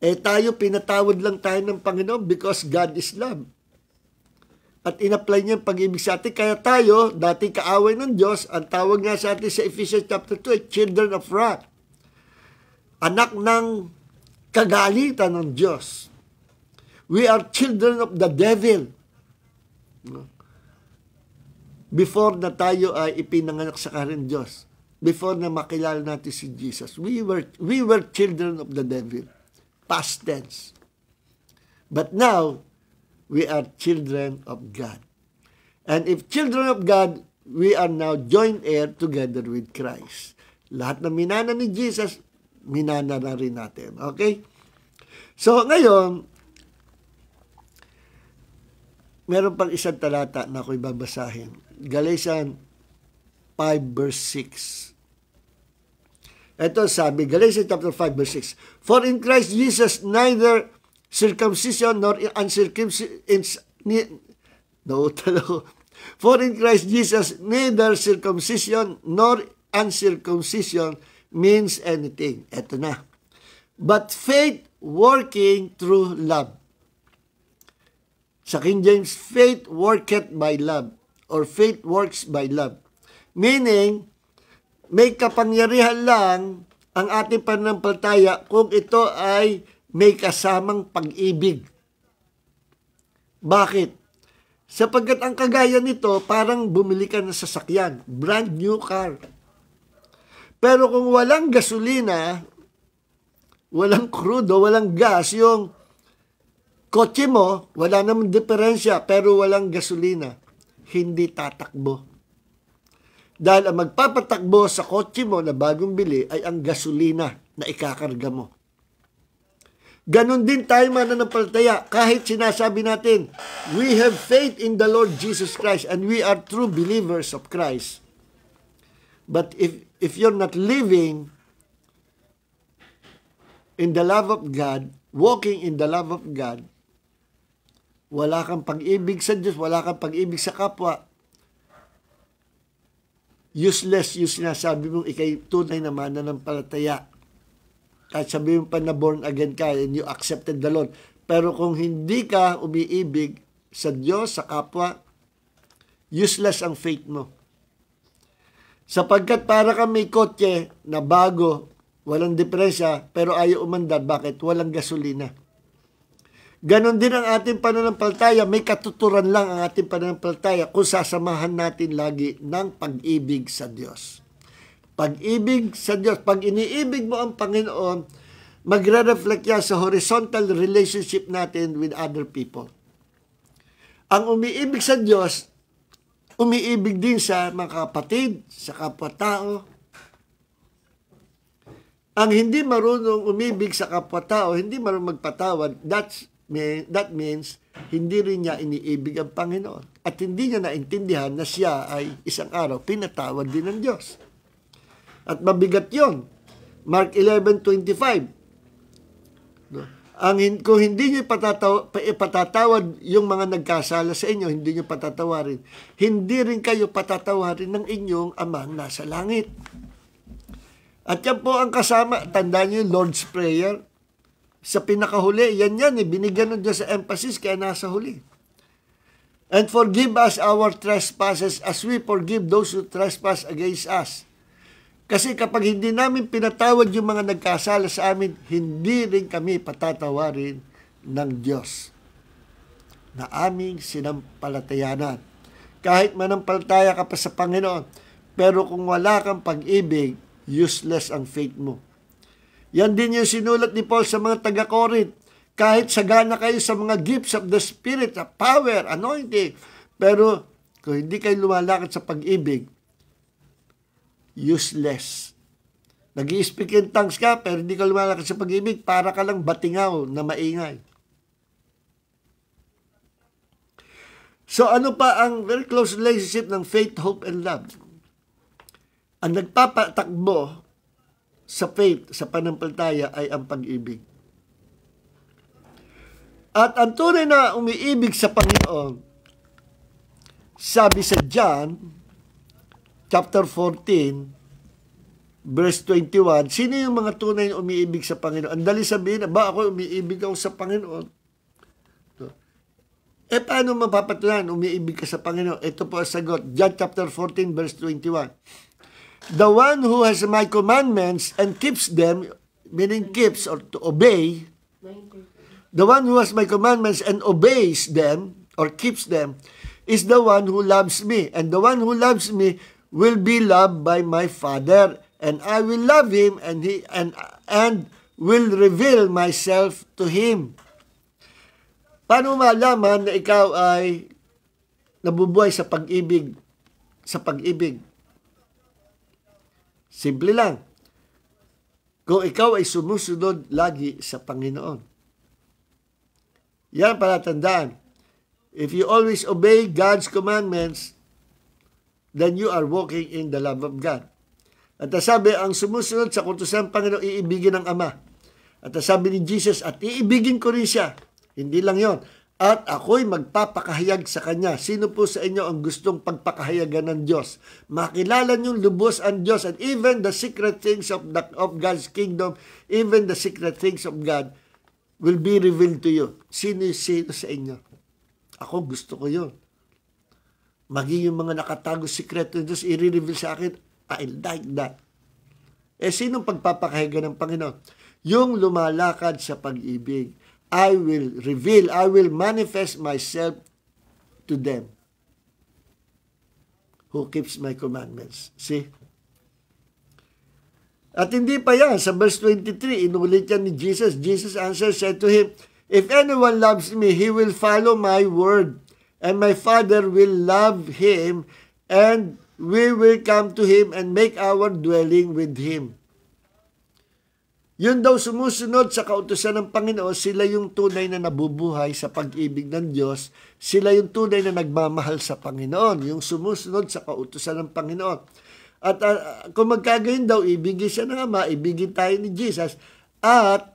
Tayo, pinatawad lang tayo ng Panginoon because God is love. At in-apply niya ang pag-ibig sa atin. Kaya tayo, dati kaaway ng Diyos, ang tawag nga sa atin sa Ephesians chapter 2, children of wrath. Anak ng kagalitan ng Diyos. We are children of the devil. No? Before na tayo ay ipinanganak sa karin Diyos, before na makilala natin si Jesus, we were children of the devil. Past tense. But now, we are children of God. And if children of God, we are now joint heir together with Christ. Lahat na minana ni Jesus, minana na rin natin. Okay? So, ngayon, meron pang isang talata na ako'y babasahin. Galatians 5 verse 6. Ito sabi, Galatians chapter 5 verse 6. For in Christ Jesus neither circumcision nor uncircumcision For in Christ Jesus neither circumcision nor uncircumcision means anything. Ito na. But faith working through love. Sa King James, faith worketh by love, or faith works by love. Meaning, may kapangyarihan lang ang ating pananampalataya kung ito ay may kasamang pag-ibig. Bakit? Sapagkat ang kagaya nito, parang bumili ka ng sasakyan, brand new car. Pero kung walang gasolina, walang krudo, walang gas, yung kotse mo, wala namang diferensya, pero walang gasolina, hindi tatakbo. Dahil ang magpapatakbo sa kotse mo na bagong bili ay ang gasolina na ikakarga mo. Ganon din tayo mananampalataya. Kahit sinasabi natin, we have faith in the Lord Jesus Christ and we are true believers of Christ. But if you're not living in the love of God, walking in the love of God, wala kang pag-ibig sa Diyos, wala kang pag-ibig sa kapwa, useless yung sinasabi mong ikay tunay na mananampalataya. Kahit sabi mo pa na born again ka and you accepted the Lord. Pero kung hindi ka umiibig sa Diyos, sa kapwa, useless ang faith mo. Sapagkat para ka may kotse na bago, walang diferensya, pero ayaw umandar. Bakit? Walang gasolina. Ganon din ang ating pananampalataya. May katuturan lang ang ating pananampalataya kung sasamahan natin lagi ng pag-ibig sa Diyos. Pag-ibig sa Diyos. Pag iniibig mo ang Panginoon, magre-reflect yan sa horizontal relationship natin with other people. Ang umiibig sa Diyos, umiibig din sa mga kapatid, sa kapwa-tao. Ang hindi marunong umibig sa kapwa-tao, hindi marunong magpatawad, that means hindi rin niya iniibig ang Panginoon. At hindi niya naintindihan na siya ay isang araw pinatawad din ng Diyos. At mabigat yon. Mark 11:25. Kung hindi niyo patatawad yung mga nagkasala sa inyo, hindi niyo patatawarin, hindi rin kayo patatawarin ng inyong amang nasa langit. At yan po ang kasama, tandaan niyo yung Lord's Prayer. Sa pinakahuli, yan, binigyan ng Diyos sa emphasis, kaya nasa huli. And forgive us our trespasses as we forgive those who trespass against us. Kasi kapag hindi namin pinatawad yung mga nagkasala sa amin, hindi rin kami patatawarin ng Diyos na aming sinampalatayanan. Kahit manampalataya ka pa sa Panginoon, pero kung wala kang pag-ibig, useless ang faith mo. Yan din yung sinulat ni Paul sa mga taga-Corinth. Kahit sagana kayo sa mga gifts of the Spirit, sa power, anointing, pero kung hindi kayo lumalakad sa pag-ibig, useless. Nag-i-speak in tongues ka, pero hindi ka lumalakad sa pag-ibig, para ka lang batingaw na maingay. So ano pa ang very close relationship ng faith, hope, and love? Ang nagpapatakbo sa faith, sa panampalataya ay ang pag-ibig. At ang tunay na umiibig sa Panginoon, sabi sa John, chapter 14, verse 21, sino yung mga tunay na umiibig sa Panginoon? Ang dali sabihin, ako umiibig ako sa Panginoon? Paano mapapatulan umiibig ka sa Panginoon? Ito po ang sagot, John chapter 14, verse 21. The one who has my commandments and keeps them, meaning keeps or to obey, the one who has my commandments and obeys them or keeps them, is the one who loves me. And the one who loves me will be loved by my Father. And I will love him and will reveal myself to him. Paano malaman na ikaw ay nabubuhay sa pag-ibig? Sa pag-ibig. Simple lang. Kung ikaw ay sumusunod lagi sa Panginoon. Yan palatandaan. If you always obey God's commandments, then you are walking in the love of God. At sabi, ang sumusunod sa kautusan ng Panginoon, iibigin ng Ama. At sabi ni Jesus, at iibigin ko rin siya. Hindi lang yon. At ako'y magpapakahayag sa Kanya. Sino po sa inyo ang gustong pagpakahayagan ng Diyos? Makilala niyong lubos ang Diyos, and even the secret things of God's kingdom, even the secret things of God will be revealed to you. Sino sa inyo? Ako gusto ko yun. Maging yung mga nakatago sikreto ng Diyos, i-reveal sa akin, I like that. Sinong pagpapakahayagan ng Panginoon? Yung lumalakad sa pag-ibig. I will reveal, I will manifest myself to them who keeps my commandments. See? At hindi pa yan. Sa verse 23, inulit yan ni Jesus. Jesus answered, said to him, if anyone loves me, he will follow my word, and my Father will love him, and we will come to him and make our dwelling with him. Yun daw sumusunod sa kautusan ng Panginoon, sila yung tunay na nabubuhay sa pag-ibig ng Diyos, sila yung tunay na nagmamahal sa Panginoon, yung sumusunod sa kautusan ng Panginoon. At kung magkagayon daw, ibigin siya ng Ama, ibigin tayo ni Jesus, at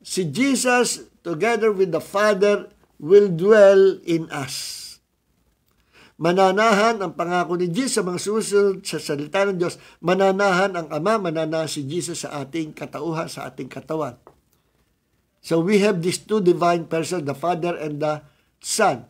si Jesus, together with the Father, will dwell in us. Mananahan ang pangako ni Jesus sa mga susunod sa salita ng Diyos. Mananahan ang Ama, mananahan si Jesus sa ating katauhan, sa ating katawan. So we have these two divine persons, the Father and the Son.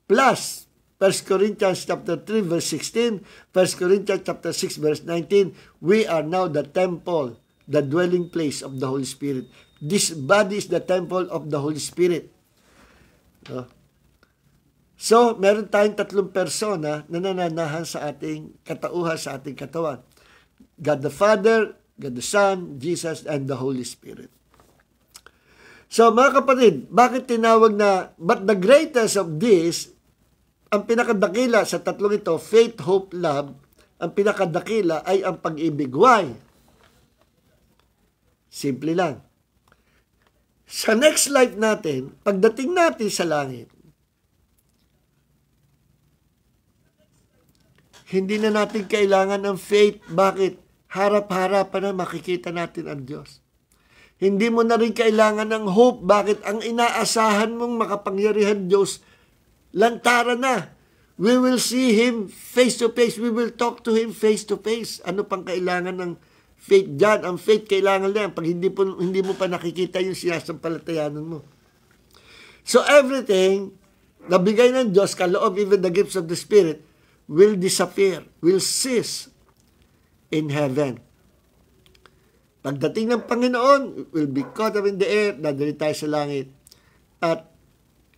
Plus, 1 Corinthians chapter 3 verse 16, 1 Corinthians chapter 6 verse 19, we are now the temple, the dwelling place of the Holy Spirit. This body is the temple of the Holy Spirit. So, meron tayong tatlong persona na nananahan sa ating katauhan, sa ating katawan. God the Father, God the Son, Jesus, and the Holy Spirit. So, mga kapatid, bakit tinawag na, but the greatest of this, ang pinakadakila sa tatlong ito, faith, hope, love, ang pinakadakila ay ang pag-ibig. Why? Simple lang. Sa next life natin, pagdating natin sa langit, hindi na natin kailangan ng faith. Bakit? Harap-harapan na makikita natin ang Diyos. Hindi mo na rin kailangan ng hope. Bakit? Ang inaasahan mong makapangyarihan Diyos, lantaran na. We will see Him face to face. We will talk to Him face to face. Ano pang kailangan ng faith dyan? Ang faith kailangan lang. Pag hindi mo pa nakikita yung sinasampalatayanan mo. So everything na bigay ng Diyos, kaloob, even the gifts of the Spirit, will disappear, will cease in heaven. Pagdating ng Panginoon, will be caught up in the air, dadali tayo sa langit. At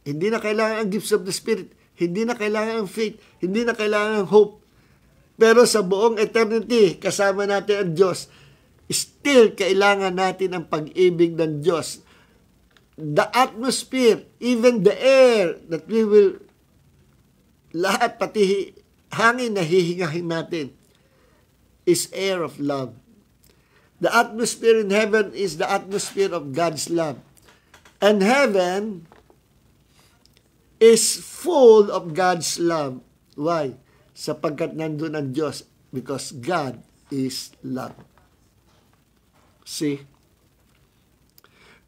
hindi na kailangan ang gifts of the Spirit, hindi na kailangan ang faith, hindi na kailangan ang hope. Pero sa buong eternity, kasama natin ang Diyos, still kailangan natin ang pag-ibig ng Diyos. The atmosphere, even the air that we will, lahat pati hangin na hihingahin natin is air of love. The atmosphere in heaven is the atmosphere of God's love. And heaven is full of God's love. Why? Sapagkat nandun ang Diyos. Because God is love. See?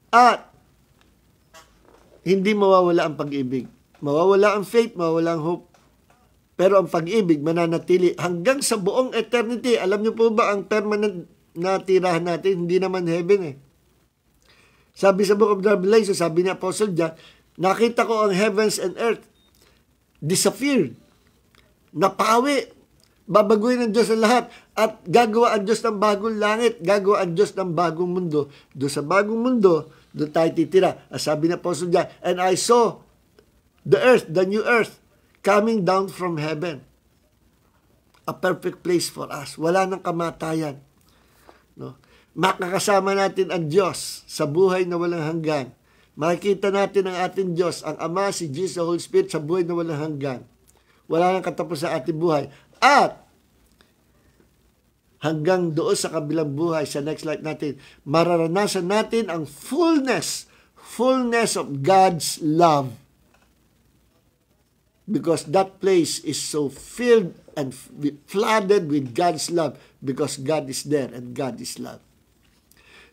At hindi mawawala ang pag-ibig. Mawawala ang faith, mawawala ang hope. Pero ang pag-ibig mananatili hanggang sa buong eternity. Alam niyo po ba ang permanent na tirahan natin? Hindi naman heaven eh. Sabi sa Book of Revelation, sabi ni Apostle John, nakita ko ang heavens and earth disappeared. Napawi. Babaguhin ng Diyos ang lahat. At gagawa ang Diyos ng bagong langit. Gagawa ang Diyos ng bagong mundo. Doon sa bagong mundo, doon tayo titira. Sabi ni Apostle John, and I saw the earth, the new earth, coming down from heaven. A perfect place for us. Wala nang kamatayan. No? Makakasama natin ang Diyos sa buhay na walang hanggan. Makikita natin ang ating Diyos, ang Ama, si Jesus, the Holy Spirit, sa buhay na walang hanggan. Wala nang katapos sa ating buhay. At hanggang doon sa kabilang buhay, sa next life natin, mararanasan natin ang fullness of God's love. Because that place is so filled and flooded with God's love because God is there and God is love.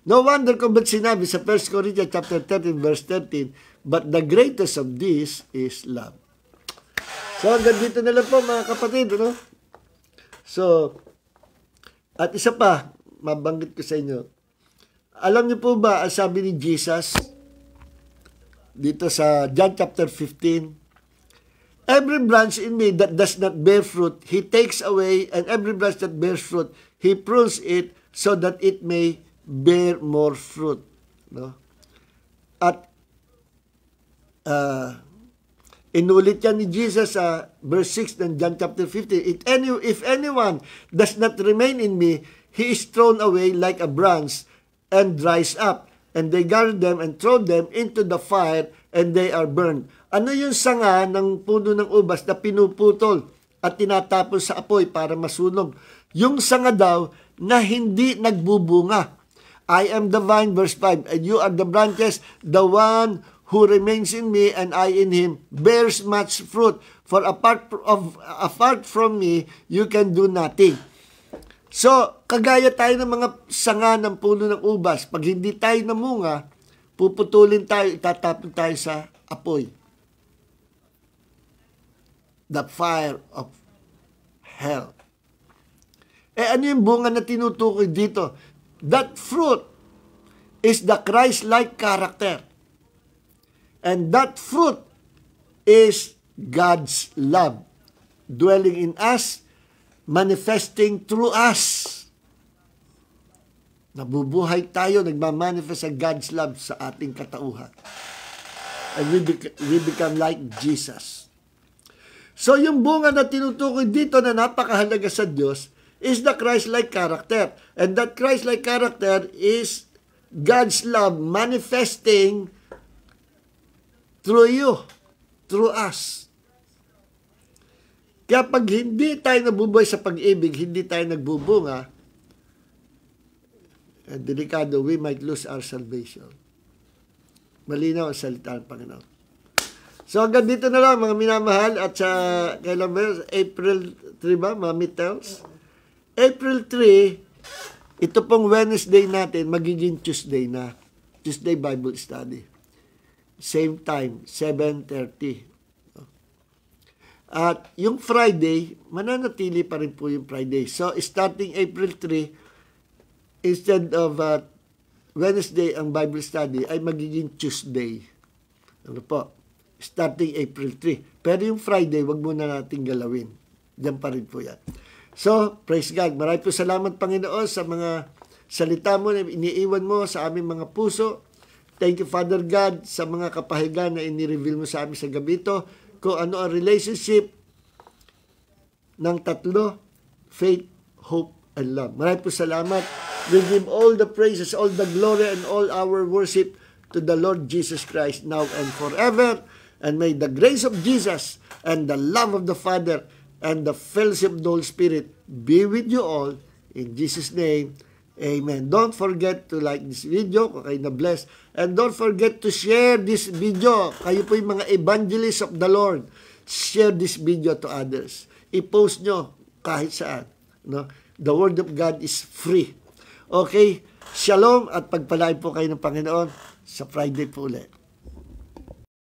No wonder kung ba't sinabi sa 1 Corinthians chapter 13 verse 13, but the greatest of this is love. So hanggang dito na lang po mga kapatid, no? So, at isa pa, mabanggit ko sa inyo, alam niyo po ba ang sabi ni Jesus dito sa John chapter 15, every branch in me that does not bear fruit, He takes away, and every branch that bears fruit, He prunes it so that it may bear more fruit. No? At inulit yan ni Jesus sa verse 6 ng John chapter 15. If anyone does not remain in me, he is thrown away like a branch and dries up. And they gather them and throw them into the fire and they are burned. Ano yung sanga ng puno ng ubas na pinuputol at tinatapon sa apoy para masunog? Yung sanga daw na hindi nagbubunga. I am the vine, verse 5, and you are the branches. The one who remains in me and I in him bears much fruit. For apart from me, you can do nothing. So, kagaya tayo ng mga sanga ng puno ng ubas, pag hindi tayo namunga, puputulin tayo, itatapon tayo sa apoy. The fire of hell. Ano yung bunga na tinutukoy dito? That fruit is the Christ-like character. And that fruit is God's love dwelling in us, manifesting through us. Nabubuhay tayo, nagmamanifest ang God's love sa ating katauhan. And we become like Jesus. So yung bunga na tinutukoy dito na napakahalaga sa Diyos is the Christ-like character. And that Christ-like character is God's love manifesting through you, through us. Kaya pag hindi tayo nabubuhay sa pag-ibig, hindi tayo nagbubunga, delikado, we might lose our salvation. Malinaw ang salita ng Panginoon. So hanggang dito na lang mga minamahal at sa kailan ba April 3 ba, Mami Tells? April 3, ito pong Wednesday natin, magiging Tuesday na. Tuesday Bible Study. Same time, 7:30. At yung Friday, mananatili pa rin po yung Friday. So, starting April 3, instead of Wednesday ang Bible study, ay magiging Tuesday. Ano po? Starting April 3. Pero yung Friday, wag muna natin galawin. Diyan pa rin po yan. So, praise God. Maraming po salamat, Panginoon, sa mga salita mo na iniiwan mo sa aming mga puso. Thank you, Father God, sa mga kapahigan na inireveal mo sa amin sa gabi ito. Kung ano ang relationship ng tatlo, faith, hope, and love. Maraming po salamat. We give all the praises, all the glory, and all our worship to the Lord Jesus Christ now and forever. And may the grace of Jesus and the love of the Father and the fellowship of the Holy Spirit be with you all. In Jesus' name, amen. Don't forget to like this video kung kayo na-bless. And don't forget to share this video. Kayo po yung mga evangelists of the Lord. Share this video to others. I-post nyo kahit saan. No? The Word of God is free. Okay? Shalom at pagpalain po kayo ng Panginoon sa Friday po ulit.